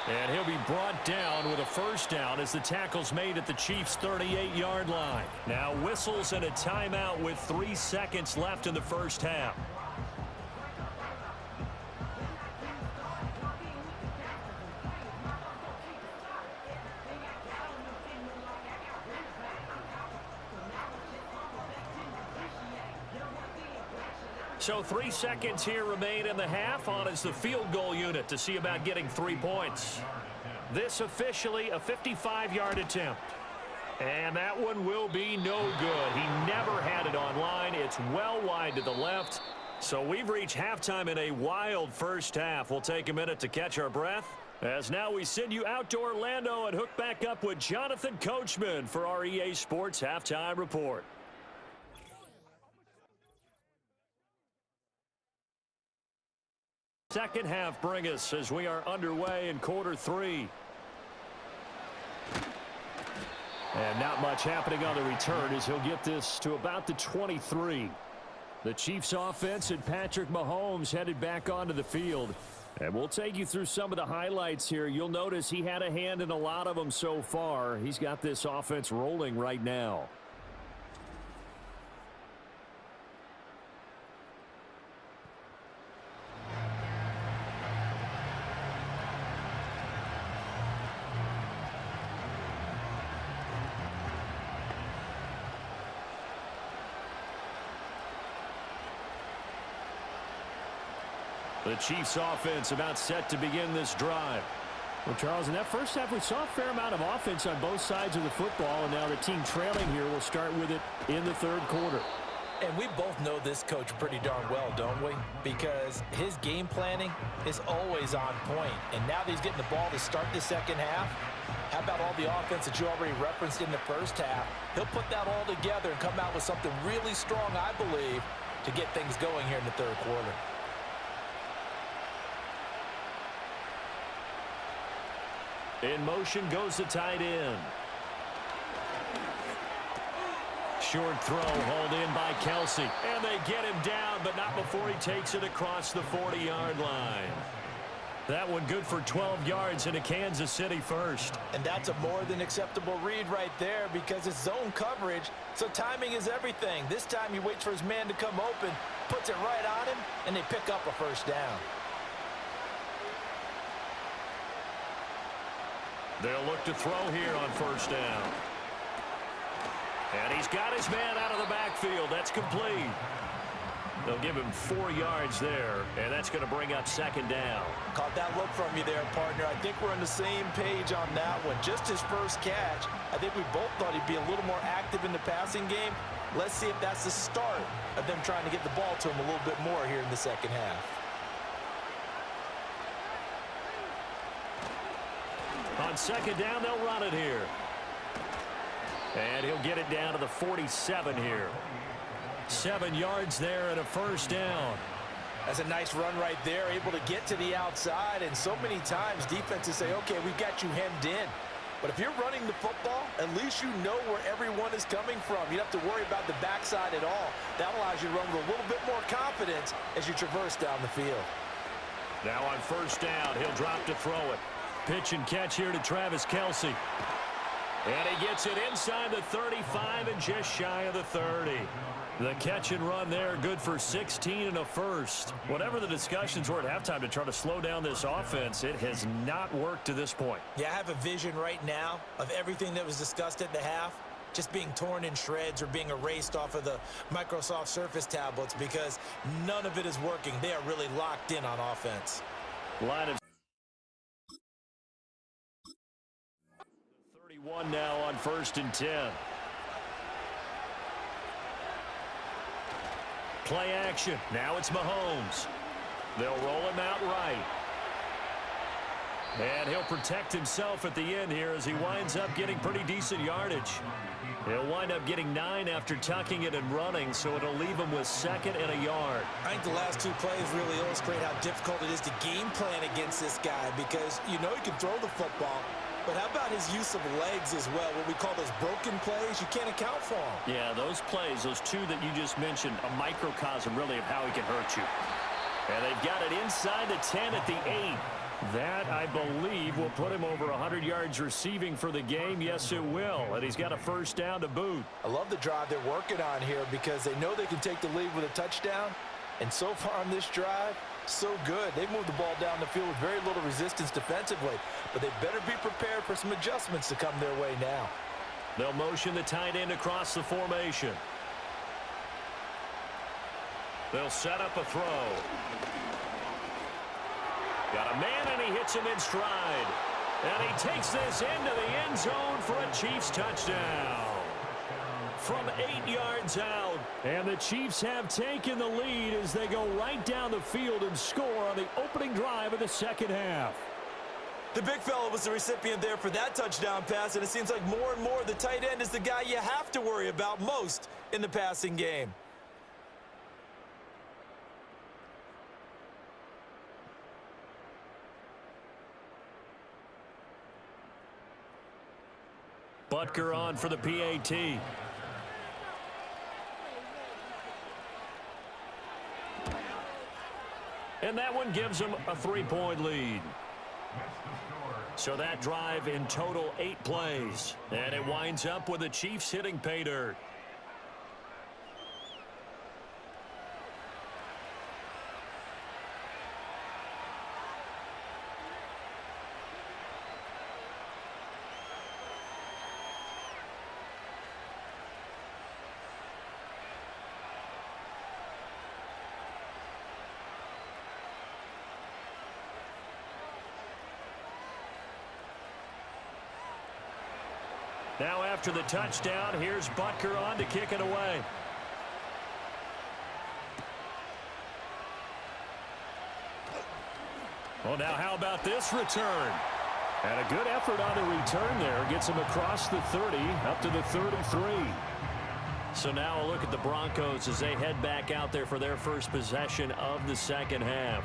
And he'll be brought down with a first down as the tackle's made at the Chiefs' 38-yard line. Now whistles and a timeout with 3 seconds left in the first half. So 3 seconds here remain in the half. On is the field goal unit to see about getting 3 points. This officially a 55-yard attempt. And that one will be no good. He never had it on line. It's well wide to the left. So we've reached halftime in a wild first half. We'll take a minute to catch our breath, as now we send you out to Orlando and hook back up with Jonathan Coachman for our EA Sports Halftime Report. Second half bring us as we are underway in quarter 3. And not much happening on the return as he'll get this to about the 23. The Chiefs offense and Patrick Mahomes headed back onto the field. And we'll take you through some of the highlights here. You'll notice he had a hand in a lot of them so far. He's got this offense rolling right now. The Chiefs offense about set to begin this drive. Well, Charles, in that first half, we saw a fair amount of offense on both sides of the football, and now the team trailing here will start with it in the third quarter. And we both know this coach pretty darn well, don't we? Because his game planning is always on point. And now that he's getting the ball to start the second half, how about all the offense that you already referenced in the first half? He'll put that all together and come out with something really strong, I believe, to get things going here in the third quarter. In motion goes the tight end. Short throw hauled in by Kelsey. And they get him down, but not before he takes it across the 40-yard line. That one good for 12 yards into Kansas City first. And that's a more than acceptable read right there, because it's zone coverage, so timing is everything. This time he waits for his man to come open, puts it right on him, and they pick up a first down. They'll look to throw here on first down. And he's got his man out of the backfield. That's complete. They'll give him 4 yards there, and that's going to bring up second down. Caught that look from you there, partner. I think we're on the same page on that one. Just his first catch, I think we both thought he'd be a little more active in the passing game. Let's see if that's the start of them trying to get the ball to him a little bit more here in the second half. On second down, they'll run it here. And he'll get it down to the 47 here. 7 yards there and a first down. That's a nice run right there, able to get to the outside. And so many times defenses say, okay, we've got you hemmed in. But if you're running the football, at least you know where everyone is coming from. You don't have to worry about the backside at all. That allows you to run with a little bit more confidence as you traverse down the field. Now on first down, he'll drop to throw it. Pitch and catch here to Travis Kelce. And he gets it inside the 35 and just shy of the 30. The catch and run there, good for 16 and a first. Whatever the discussions were at halftime to try to slow down this offense, it has not worked to this point. Yeah, I have a vision right now of everything that was discussed at the half just being torn in shreds or being erased off of the Microsoft Surface tablets because none of it is working. They are really locked in on offense. Line of 31 now on first and 10. Play action. Now it's Mahomes. They'll roll him out right. And he'll protect himself at the end here as he winds up getting pretty decent yardage. He'll wind up getting 9 after tucking it and running, so it'll leave him with 2nd and a yard. I think the last 2 plays really illustrate how difficult it is to game plan against this guy because you know he can throw the football, but how about his use of legs as well? What we call those broken plays, you can't account for them. Yeah, those plays, those 2 that you just mentioned, a microcosm really of how he can hurt you. And they've got it inside the 10 at the 8. That, I believe, will put him over 100 yards receiving for the game. Yes, it will. And he's got a first down to boot. I love the drive they're working on here because they know they can take the lead with a touchdown. And so far on this drive, so good. They moved the ball down the field with very little resistance defensively. But they better be prepared for some adjustments to come their way now. They'll motion the tight end across the formation. They'll set up a throw. Got a man, and he hits him in stride. And he takes this into the end zone for a Chiefs touchdown. From 8 yards out. And the Chiefs have taken the lead as they go right down the field and score on the opening drive of the second half. The big fella was the recipient there for that touchdown pass, and it seems like more and more the tight end is the guy you have to worry about most in the passing game. Butker on for the PAT. And that one gives them a 3-point lead. So that drive in total 8 plays. And it winds up with the Chiefs hitting pay dirt. Now after the touchdown, here's Butker on to kick it away. Well, now how about this return? And a good effort on the return there. Gets him across the 30, up to the 33. So now a look at the Broncos as they head back out there for their first possession of the second half.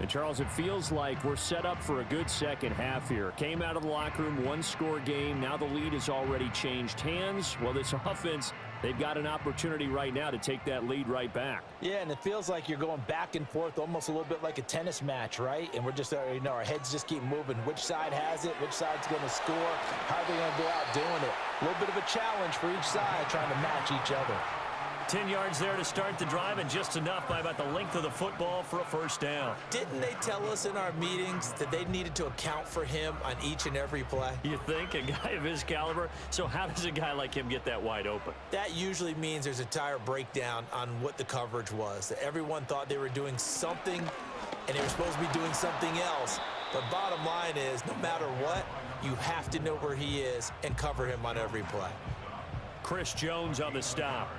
And, Charles, it feels like we're set up for a good second half here. Came out of the locker room, 1-score game. Now the lead has already changed hands. Well, this offense, they've got an opportunity right now to take that lead right back. Yeah, and it feels like you're going back and forth almost a little bit like a tennis match, right? And we're just, our heads just keep moving. Which side has it? Which side's going to score? How are they going to go out doing it? A little bit of a challenge for each side trying to match each other. 10 yards there to start the drive, and just enough by about the length of the football for a first down. Didn't they tell us in our meetings that they needed to account for him on each and every play? You think? A guy of his caliber? So how does a guy like him get that wide open? That usually means there's a tire breakdown on what the coverage was. That everyone thought they were doing something, and they were supposed to be doing something else. But bottom line is, no matter what, you have to know where he is and cover him on every play. Chris Jones on the stop.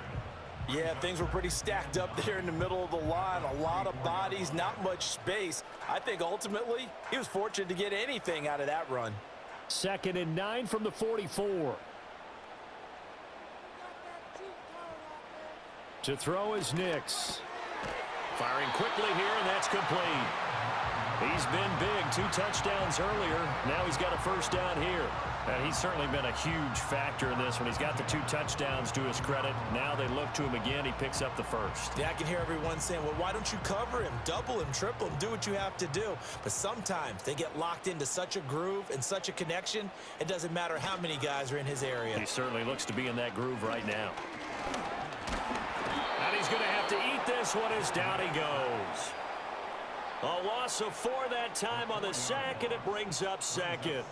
Yeah, things were pretty stacked up there in the middle of the line. A lot of bodies, not much space. I think ultimately he was fortunate to get anything out of that run. 2nd and 9 from the 44. To throw is Nix. Firing quickly here, and that's complete. He's been big, 2 touchdowns earlier. Now he's got a first down here. And he's certainly been a huge factor in this one. He's got the 2 touchdowns to his credit. Now they look to him again. He picks up the first. Yeah, I can hear everyone saying, well, why don't you cover him, double him, triple him, do what you have to do. But sometimes they get locked into such a groove and such a connection, it doesn't matter how many guys are in his area. He certainly looks to be in that groove right now. And he's going to have to eat this one as down he goes. A loss of 4 that time on the sack, and it brings up 2nd.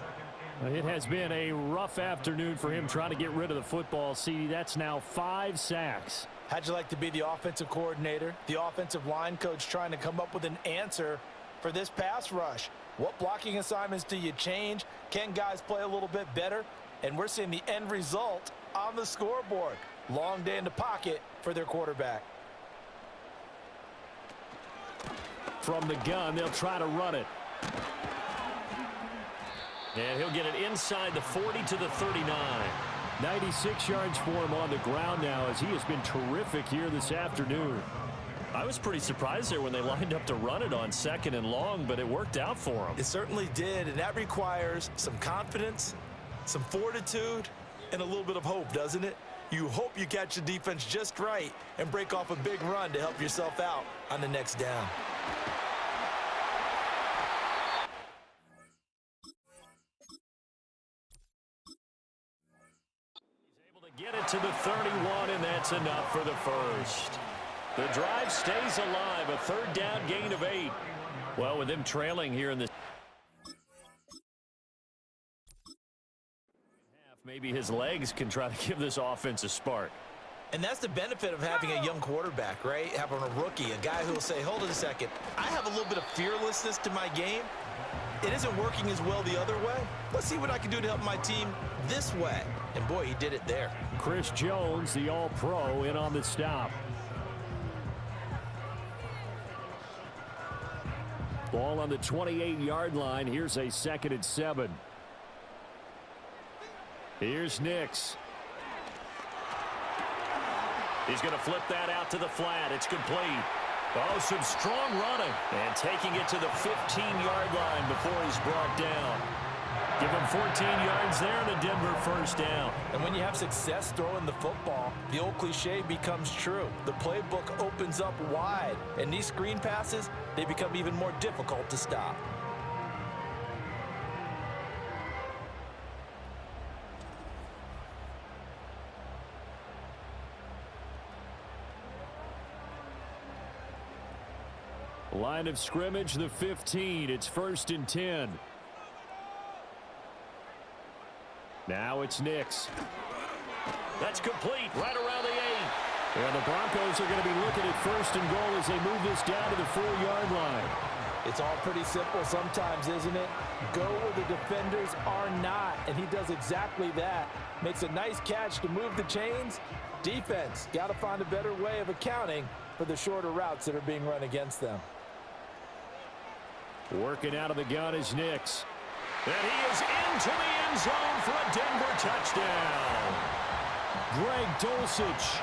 It has been a rough afternoon for him trying to get rid of the football. See, that's now 5 sacks. How'd you like to be the offensive coordinator, the offensive line coach trying to come up with an answer for this pass rush? What blocking assignments do you change? Can guys play a little bit better? And we're seeing the end result on the scoreboard. Long day in the pocket for their quarterback. From the gun, they'll try to run it. And he'll get it inside the 40 to the 39. 96 yards for him on the ground now, as he has been terrific here this afternoon. I was pretty surprised there when they lined up to run it on 2nd and long, but it worked out for him. It certainly did, and that requires some confidence, some fortitude, and a little bit of hope, doesn't it? You hope you catch the defense just right and break off a big run to help yourself out on the next down. Get it to the 31, and that's enough for the first. The drive stays alive, a 3rd down gain of 8. Well, with them trailing here in the half, maybe his legs can try to give this offense a spark. And that's the benefit of having a young quarterback, right? Having a rookie, a guy who will say, hold it a second, I have a little bit of fearlessness to my game. It isn't working as well the other way. Let's see what I can do to help my team this way. And boy, he did it there. Chris Jones, the all-pro, in on the stop. Ball on the 28-yard line. Here's a 2nd and 7. Here's Nix. He's going to flip that out to the flat. It's complete. Oh, some strong running. And taking it to the 15-yard line before he's brought down. Give him 14 yards there and a Denver first down. And when you have success throwing the football, the old cliche becomes true. The playbook opens up wide, and these screen passes, they become even more difficult to stop. Line of scrimmage, the 15. It's 1st and 10. Now it's Nix. That's complete right around the 8. And the Broncos are going to be looking at 1st and goal as they move this down to the 4-yard line. It's all pretty simple sometimes, isn't it? Go where the defenders are not, and he does exactly that. Makes a nice catch to move the chains. Defense got to find a better way of accounting for the shorter routes that are being run against them. Working out of the gun is Nix. And he is into the end zone for a Denver touchdown. Greg Dulcich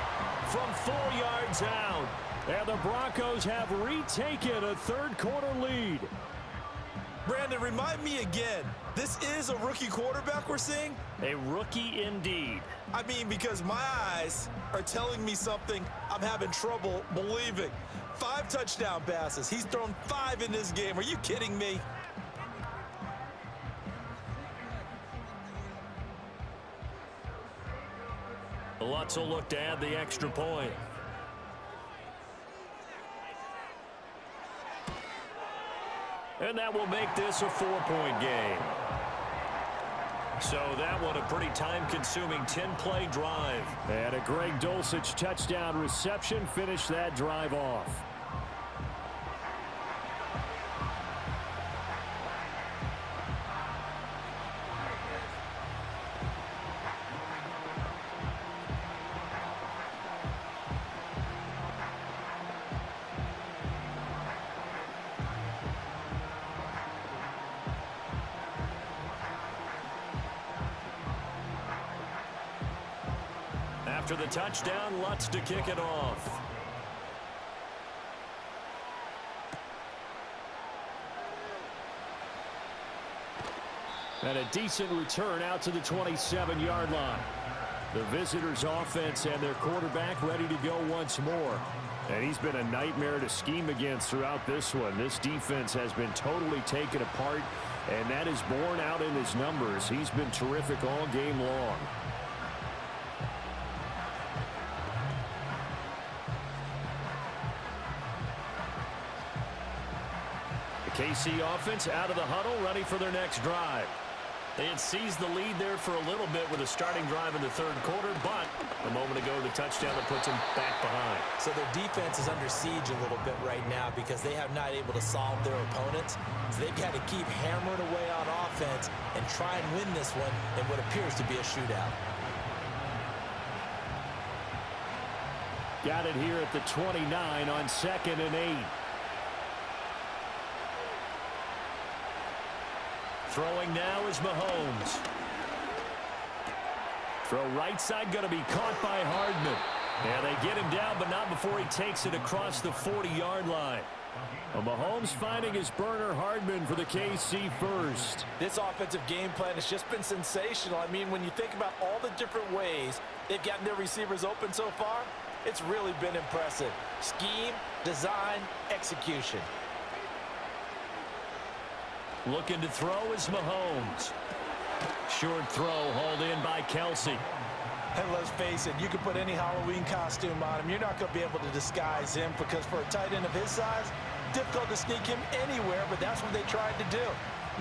From 4 yards out. And the Broncos have retaken a 3rd-quarter lead. Brandon, remind me again, this is a rookie quarterback we're seeing? A rookie indeed. I mean, because my eyes are telling me something I'm having trouble believing. 5 touchdown passes. He's thrown 5 in this game. Are you kidding me? Lutz will look to add the extra point. And that will make this a 4-point game. So that one a pretty time-consuming 10-play drive. And a Greg Dulcich touchdown reception finished that drive off. After the touchdown, Lutz to kick it off. And a decent return out to the 27-yard line. The visitors' offense and their quarterback ready to go once more. And he's been a nightmare to scheme against throughout this one. This defense has been totally taken apart, and that is borne out in his numbers. He's been terrific all game long. The KC offense out of the huddle, ready for their next drive. They had seized the lead there for a little bit with a starting drive in the third quarter, but a moment ago the touchdown that puts them back behind. So their defense is under siege a little bit right now because they have not able to solve their opponents. So they've got to keep hammering away on offense and try and win this one in what appears to be a shootout. Got it here at the 29 on 2nd and 8. Throwing now is Mahomes. Throw right side, going to be caught by Hardman. Yeah, they get him down, but not before he takes it across the 40-yard line. Well, Mahomes finding his burner Hardman for the KC first. This offensive game plan has just been sensational. I mean, when you think about all the different ways they've gotten their receivers open so far, it's really been impressive. Scheme, design, execution. Looking to throw is Mahomes. Short throw hauled in by Kelsey. And let's face it, you can put any Halloween costume on him. You're not going to be able to disguise him because for a tight end of his size, difficult to sneak him anywhere, but that's what they tried to do.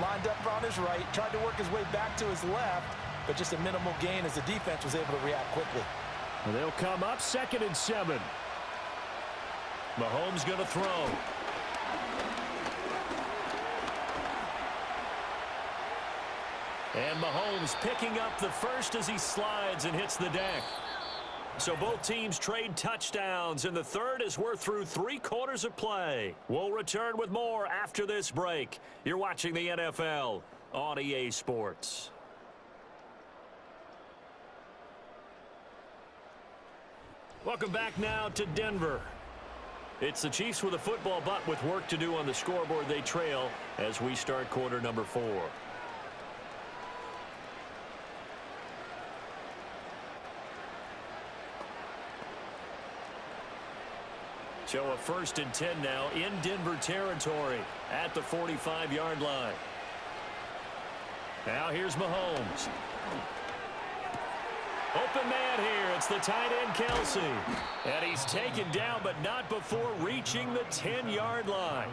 Lined up on his right, tried to work his way back to his left, but just a minimal gain as the defense was able to react quickly. Well, they'll come up 2nd and 7. Mahomes going to throw. And Mahomes picking up the first as he slides and hits the deck. So both teams trade touchdowns in the third as we're through 3 quarters of play. We'll return with more after this break. You're watching the NFL on EA Sports. Welcome back now to Denver. It's the Chiefs with a football, but with work to do on the scoreboard. They trail as we start quarter number 4. So a 1st and 10 now in Denver territory at the 45-yard line. Now here's Mahomes. Open man here. It's the tight end, Kelsey. And he's taken down, but not before reaching the 10-yard line.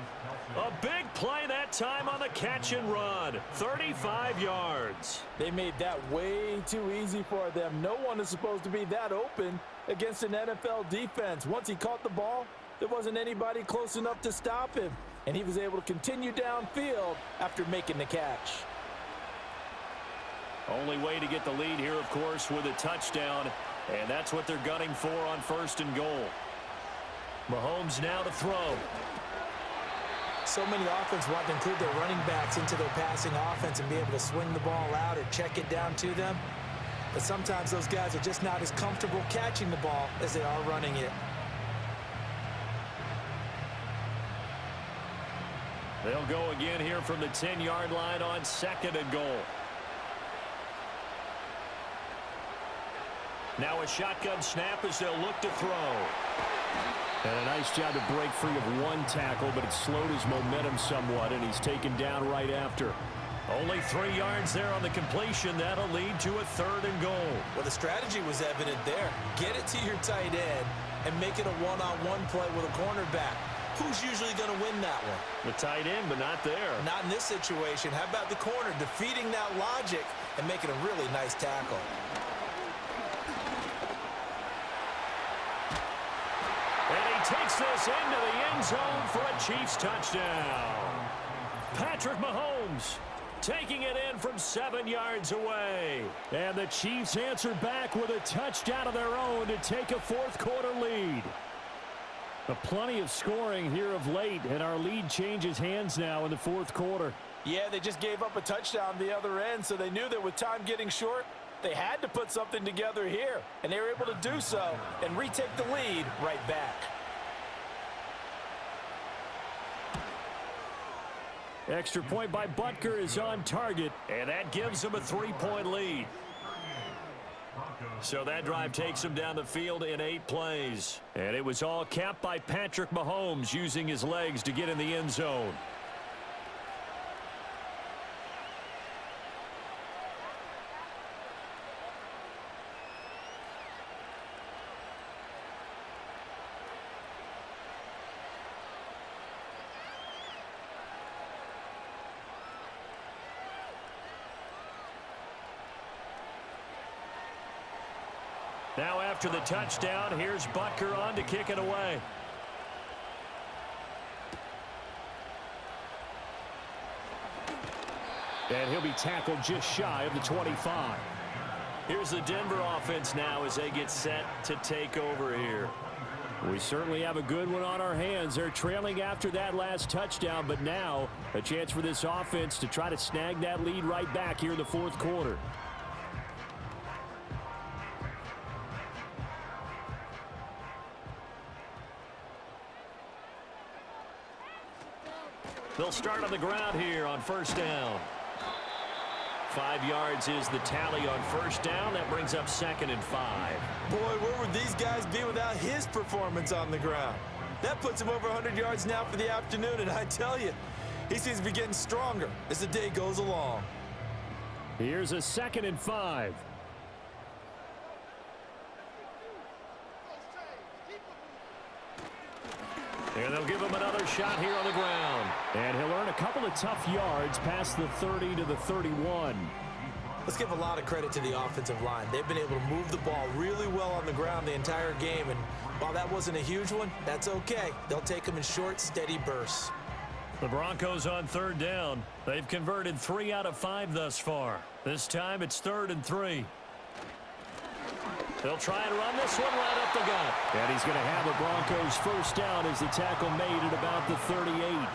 A big play that time on the catch and run. 35 yards. They made that way too easy for them. No one is supposed to be that open against an NFL defense. Once he caught the ball, there wasn't anybody close enough to stop him. And he was able to continue downfield after making the catch. Only way to get the lead here, of course, with a touchdown. And that's what they're gunning for on 1st and goal. Mahomes now to throw. So many offenses want to include their running backs into their passing offense and be able to swing the ball out or check it down to them. But sometimes those guys are just not as comfortable catching the ball as they are running it. They'll go again here from the 10-yard line on 2nd and goal. Now a shotgun snap as they'll look to throw. And a nice job to break free of one tackle, but it slowed his momentum somewhat, and he's taken down right after. Only 3 yards there on the completion. That'll lead to a 3rd and goal. Well, the strategy was evident there. Get it to your tight end and make it a one-on-one play with a cornerback. Who's usually going to win that one? The tight end, but not there. Not in this situation. How about the corner defeating that logic and making a really nice tackle? And he takes this into the end zone for a Chiefs touchdown. Patrick Mahomes taking it in from 7 yards away. And the Chiefs answer back with a touchdown of their own to take a fourth-quarter lead. Plenty of scoring here of late, and our lead changes hands now in the fourth quarter. Yeah, they just gave up a touchdown the other end, so they knew that with time getting short, they had to put something together here, and they were able to do so and retake the lead right back. Extra point by Butker is on target, and that gives them a 3-point lead. So that drive takes him down the field in 8 plays. and it was all capped by Patrick Mahomes using his legs to get in the end zone. Now after the touchdown, here's Butker on to kick it away. And he'll be tackled just shy of the 25. Here's the Denver offense now as they get set to take over here. We certainly have a good one on our hands. They're trailing after that last touchdown, but now a chance for this offense to try to snag that lead right back here in the fourth quarter. They'll start on the ground here on first down. 5 yards is the tally on first down. That brings up 2nd and 5. Boy, where would these guys be without his performance on the ground? That puts him over 100 yards now for the afternoon, and I tell you, he seems to be getting stronger as the day goes along. Here's a 2nd and 5. And they'll give him another shot here on the ground. And he'll earn a couple of tough yards past the 30 to the 31. Let's give a lot of credit to the offensive line. They've been able to move the ball really well on the ground the entire game, and while that wasn't a huge one, that's okay. They'll take them in short, steady bursts. The Broncos on 3rd down. They've converted 3 out of 5 thus far. This time it's 3rd and 3. They'll try and run this one right up the gut. And he's going to have a Broncos first down as the tackle made at about the 38.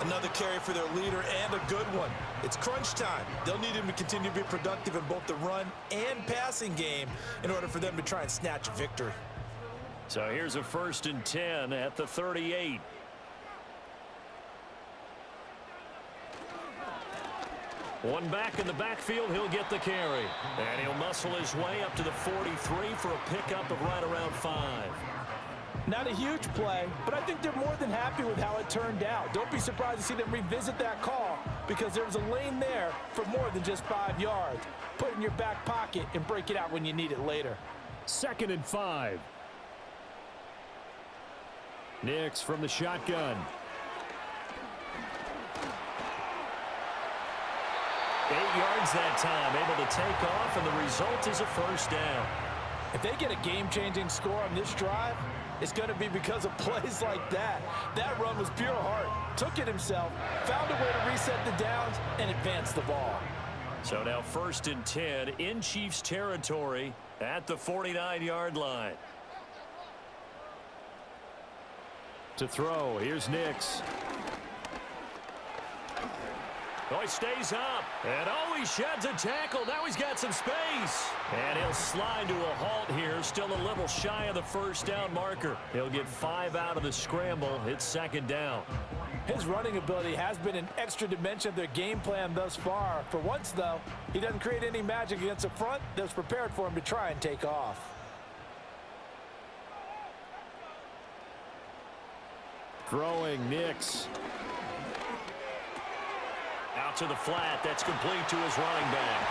Another carry for their leader and a good one. It's crunch time. They'll need him to continue to be productive in both the run and passing game in order for them to try and snatch a victory. So here's a 1st and 10 at the 38. One back in the backfield, he'll get the carry. And he'll muscle his way up to the 43 for a pickup of right around 5. Not a huge play, but I think they're more than happy with how it turned out. Don't be surprised to see them revisit that call because there's a lane there for more than just 5 yards. Put it in your back pocket and break it out when you need it later. 2nd and 5. Nix from the shotgun. 8 yards that time, able to take off, and the result is a first down. If they get a game-changing score on this drive, it's going to be because of plays like that. That run was pure heart. Took it himself, found a way to reset the downs, and advance the ball. So now 1st and 10 in Chiefs territory at the 49-yard line. To throw, here's Nix. Oh, he stays up. And oh, he sheds a tackle. Now he's got some space. And he'll slide to a halt here. Still a little shy of the first down marker. He'll get 5 out of the scramble. It's 2nd down. His running ability has been an extra dimension of their game plan thus far. For once, though, he doesn't create any magic against the front that was prepared for him to try and take off. Throwing, Nix. Out to the flat. That's complete to his running back.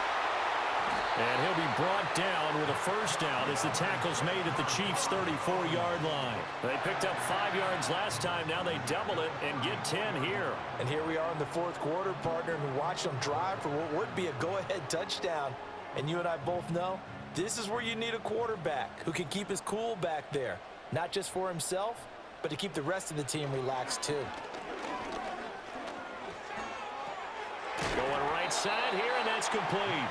And he'll be brought down with a first down as the tackle's made at the Chiefs' 34-yard line. They picked up 5 yards last time. Now they double it and get 10 here. And here we are in the fourth quarter, partner, and we watch them drive for what would be a go-ahead touchdown. And you and I both know this is where you need a quarterback who can keep his cool back there, not just for himself, but to keep the rest of the team relaxed too. Going right side here, and that's complete.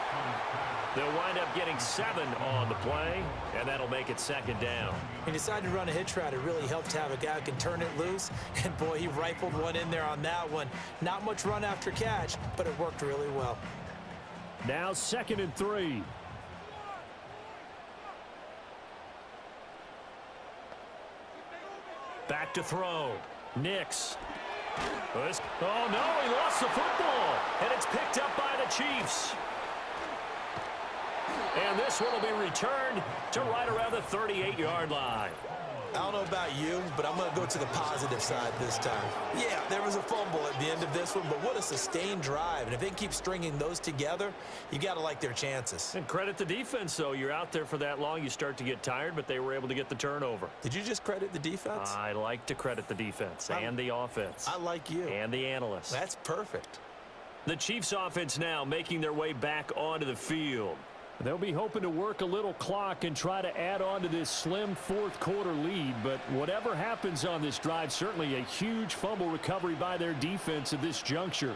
They'll wind up getting 7 on the play, and that'll make it second down. He decided to run a hitch route. It really helped to have a guy who can turn it loose. And, boy, he rifled one in there on that one. Not much run after catch, but it worked really well. Now 2nd and 3. Back to throw. Nix. Oh, no, he lost the football. And it's picked up by the Chiefs. And this one will be returned to right around the 38-yard line. I don't know about you, but I'm going to go to the positive side this time. Yeah, there was a fumble at the end of this one, but what a sustained drive. And if they keep stringing those together, you got to like their chances. And credit the defense, though. You're out there for that long, you start to get tired, but they were able to get the turnover. Did you just credit the defense? I like to credit the defense and the offense. I like you. And the analysts. That's perfect. The Chiefs offense now making their way back onto the field. They'll be hoping to work a little clock and try to add on to this slim fourth quarter lead. But whatever happens on this drive, certainly a huge fumble recovery by their defense at this juncture.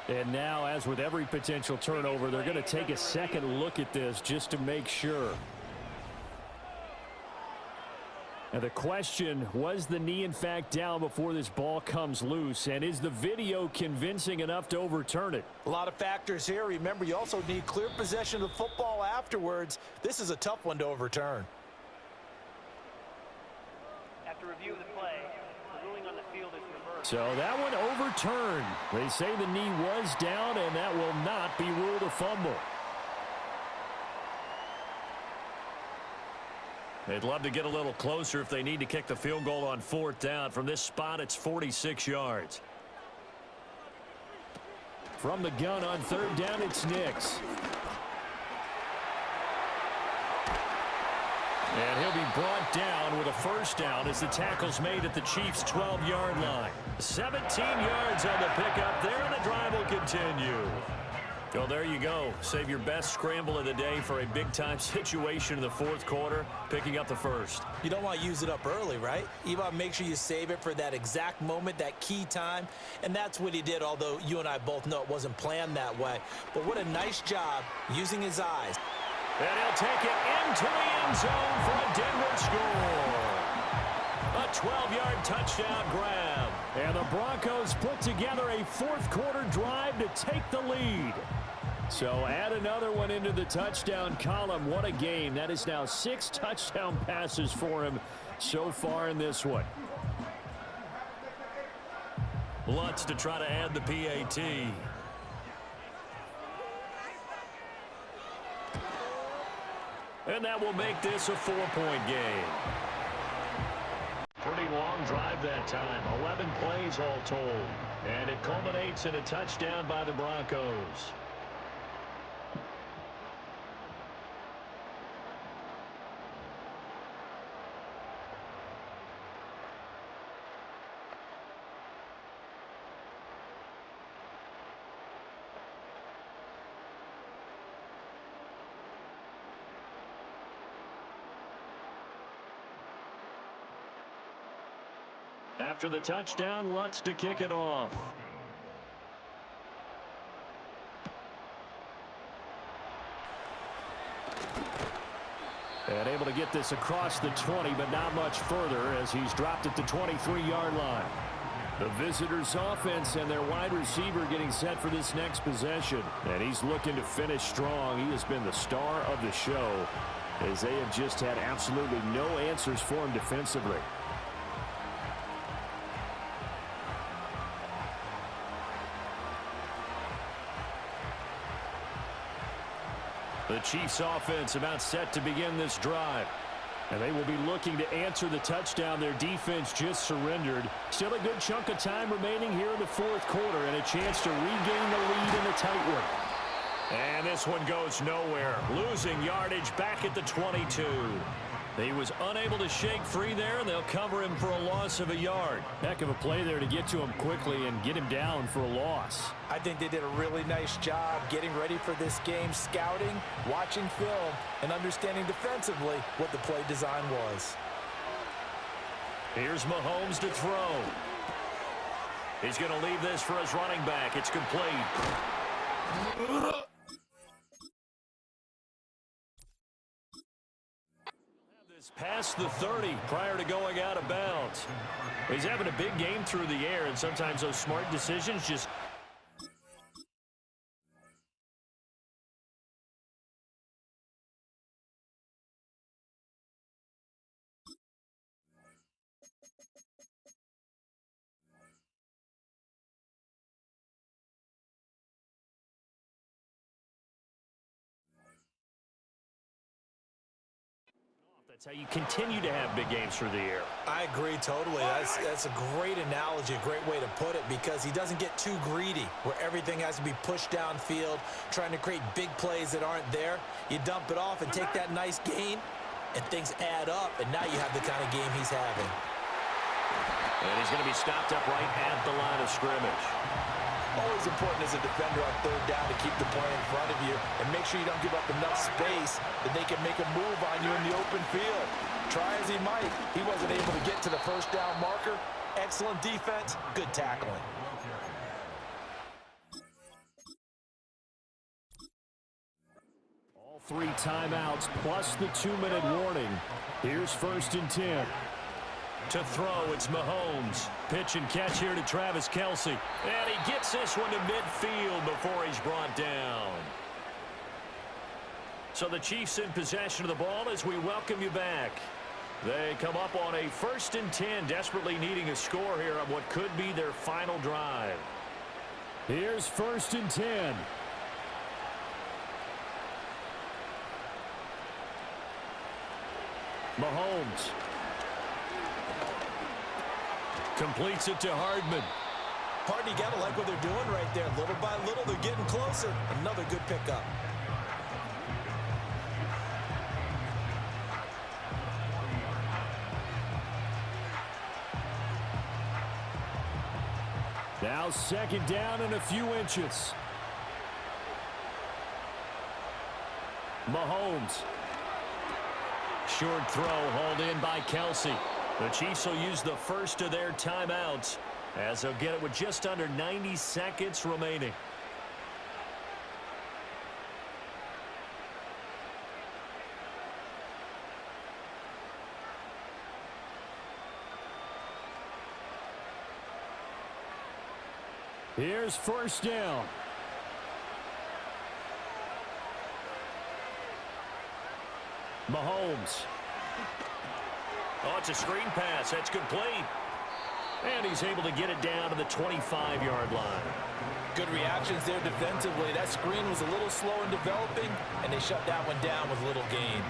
And now, as with every potential turnover, they're going to take a second look at this just to make sure. And the question, was the knee in fact down before this ball comes loose? And is the video convincing enough to overturn it? A lot of factors here. Remember, you also need clear possession of the football afterwards. This is a tough one to overturn. After review of the play, the ruling on the field is reversed. So that one overturned. They say the knee was down, and that will not be ruled a fumble. They'd love to get a little closer if they need to kick the field goal on 4th down. From this spot, it's 46 yards. From the gun on 3rd down, it's Nix. And he'll be brought down with a first down as the tackle's made at the Chiefs' 12-yard line. 17 yards on the pickup there, and the drive will continue. Well, there you go. Save your best scramble of the day for a big-time situation in the fourth quarter, picking up the first. You don't want to use it up early, right? You want to make sure you save it for that exact moment, that key time. And that's what he did, although you and I both know it wasn't planned that way. But what a nice job using his eyes. And he'll take it into the end zone for a Denver score. A 12-yard touchdown grab. And the Broncos put together a fourth quarter drive to take the lead. So add another one into the touchdown column. What a game. That is now 6 touchdown passes for him so far in this one. Lutz to try to add the PAT. And that will make this a 4-point game. Pretty long drive that time. 11 plays all told. And it culminates in a touchdown by the Broncos. After the touchdown, Lutz to kick it off. And able to get this across the 20, but not much further as he's dropped at the 23-yard line. The visitors' offense and their wide receiver getting set for this next possession. And he's looking to finish strong. He has been the star of the show as they have just had absolutely no answers for him defensively. The Chiefs offense about set to begin this drive. And they will be looking to answer the touchdown their defense just surrendered. Still a good chunk of time remaining here in the fourth quarter and a chance to regain the lead in a tight one. And this one goes nowhere. Losing yardage back at the 22. He was unable to shake free there, and they'll cover him for a loss of a yard. Heck of a play there to get to him quickly and get him down for a loss. I think they did a really nice job getting ready for this game, scouting, watching film, and understanding defensively what the play design was. Here's Mahomes to throw. He's going to leave this for his running back. It's complete. Past the 30 prior to going out of bounds. He's having a big game through the air, and sometimes those smart decisions just... That's how you continue to have big games through the air. I agree totally. That's a great analogy, a great way to put it, because he doesn't get too greedy where everything has to be pushed downfield, trying to create big plays that aren't there. You dump it off and take that nice gain, and things add up, and now you have the kind of game he's having. And he's going to be stopped up right at the line of scrimmage. Always important as a defender on third down to keep the play in front of you and make sure you don't give up enough space that they can make a move on you in the open field. Try as he might, he wasn't able to get to the first down marker. Excellent defense, good tackling. All 3 timeouts plus the 2-minute warning. Here's 1st and 10. To throw, it's Mahomes. Pitch and catch here to Travis Kelce. And he gets this one to midfield before he's brought down. So the Chiefs in possession of the ball as we welcome you back. They come up on a 1st and 10, desperately needing a score here on what could be their final drive. Here's 1st and 10. Mahomes completes it to Hardman. Hardman, you gotta like what they're doing right there. Little by little, they're getting closer. Another good pickup. Now 2nd down and a few inches. Mahomes. Short throw hauled in by Kelce. The Chiefs will use the first of their timeouts as they'll get it with just under 90 seconds remaining. Here's 1st down. Mahomes. Oh, it's a screen pass. That's complete. And he's able to get it down to the 25-yard line. Good reactions there defensively. That screen was a little slow in developing, and they shut that one down with little gain.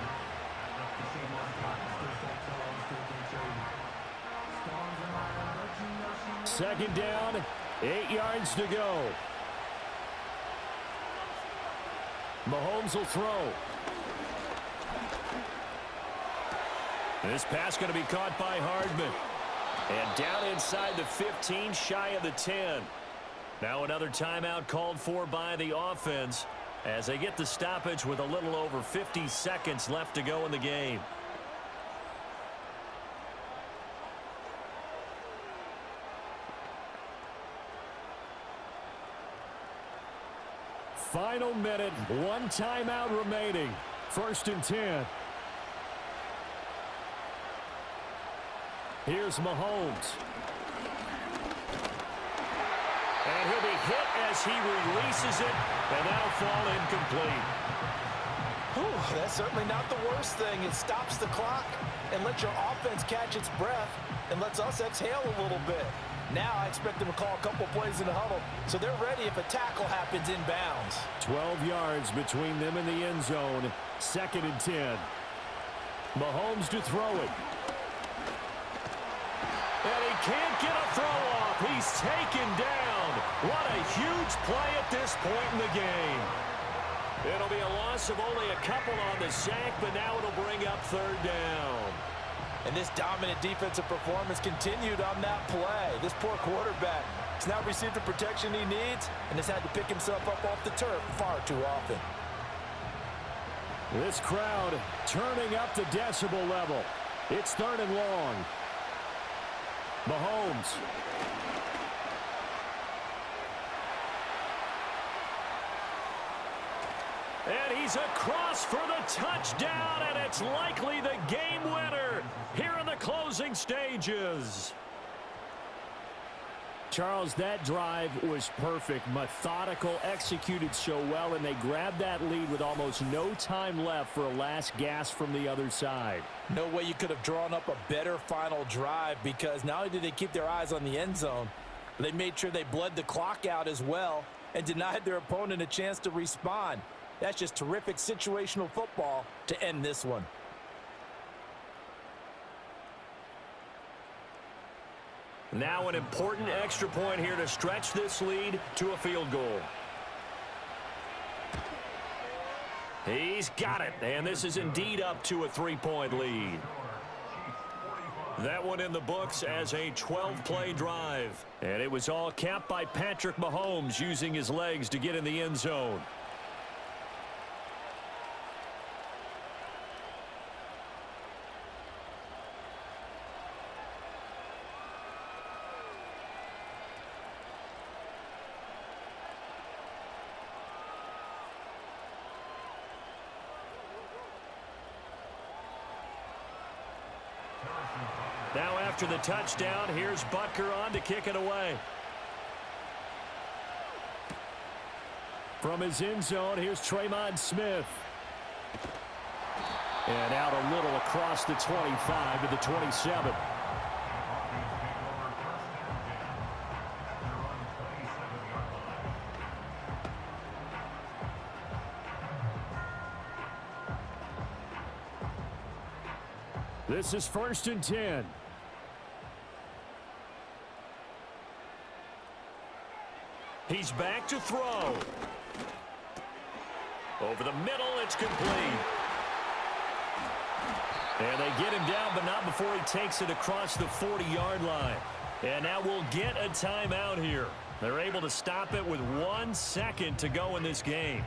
Second down, 8 yards to go. Mahomes will throw. This pass going to be caught by Hardman. And down inside the 15, shy of the 10. Now another timeout called for by the offense as they get the stoppage with a little over 50 seconds left to go in the game. Final minute, 1 timeout remaining. 1st and 10. Here's Mahomes. And he'll be hit as he releases it, and that'll fall incomplete. Whew, that's certainly not the worst thing. It stops the clock and lets your offense catch its breath and lets us exhale a little bit. Now I expect them to call a couple plays in the huddle, so they're ready if a tackle happens inbounds. 12 yards between them and the end zone. 2nd and 10. Mahomes to throw it. And he can't get a throw off. He's taken down. What a huge play at this point in the game. It'll be a loss of only a couple on the sack, but now it'll bring up third down. And this dominant defensive performance continued on that play. This poor quarterback has now received the protection he needs and has had to pick himself up off the turf far too often. This crowd turning up the decibel level. It's third and long. Mahomes. And he's across for the touchdown, and it's likely the game winner here in the closing stages. Charles, that drive was perfect, methodical, executed so well, and they grabbed that lead with almost no time left for a last gasp from the other side. No way you could have drawn up a better final drive, because not only did they keep their eyes on the end zone, but they made sure they bled the clock out as well and denied their opponent a chance to respond. That's just terrific situational football to end this one. Now an important extra point here to stretch this lead to a field goal. He's got it, and this is indeed up to a 3-point lead. That one in the books as a 12-play drive. And it was all capped by Patrick Mahomes using his legs to get in the end zone. Now after the touchdown, here's Butker on to kick it away. From his end zone, here's Traymon Smith. And out a little across the 25 to the 27. This is 1st and 10. He's back to throw. Over the middle, it's complete. And they get him down, but not before he takes it across the 40-yard line. And now we'll get a timeout here. They're able to stop it with 1 second to go in this game.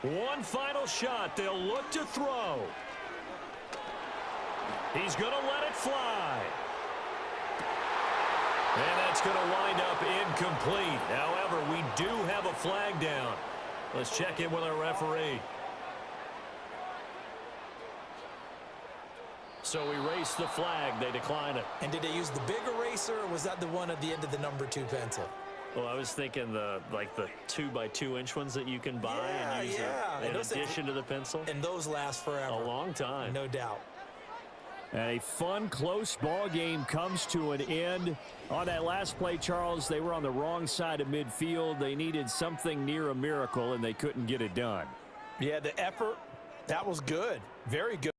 One final shot. They'll look to throw. He's going to let it fly. And that's going to wind up incomplete. However, we do have a flag down. Let's check in with our referee. So we race the flag. They decline it. And did they use the big eraser, or was that the one at the end of the number 2 pencil? Well, I was thinking the 2-by-2-inch ones that you can buy and use in addition to the pencil. And those last forever. A long time. No doubt. And a fun, close ball game comes to an end. On that last play, Charles, they were on the wrong side of midfield. They needed something near a miracle, and they couldn't get it done. Yeah, the effort, that was good. Very good.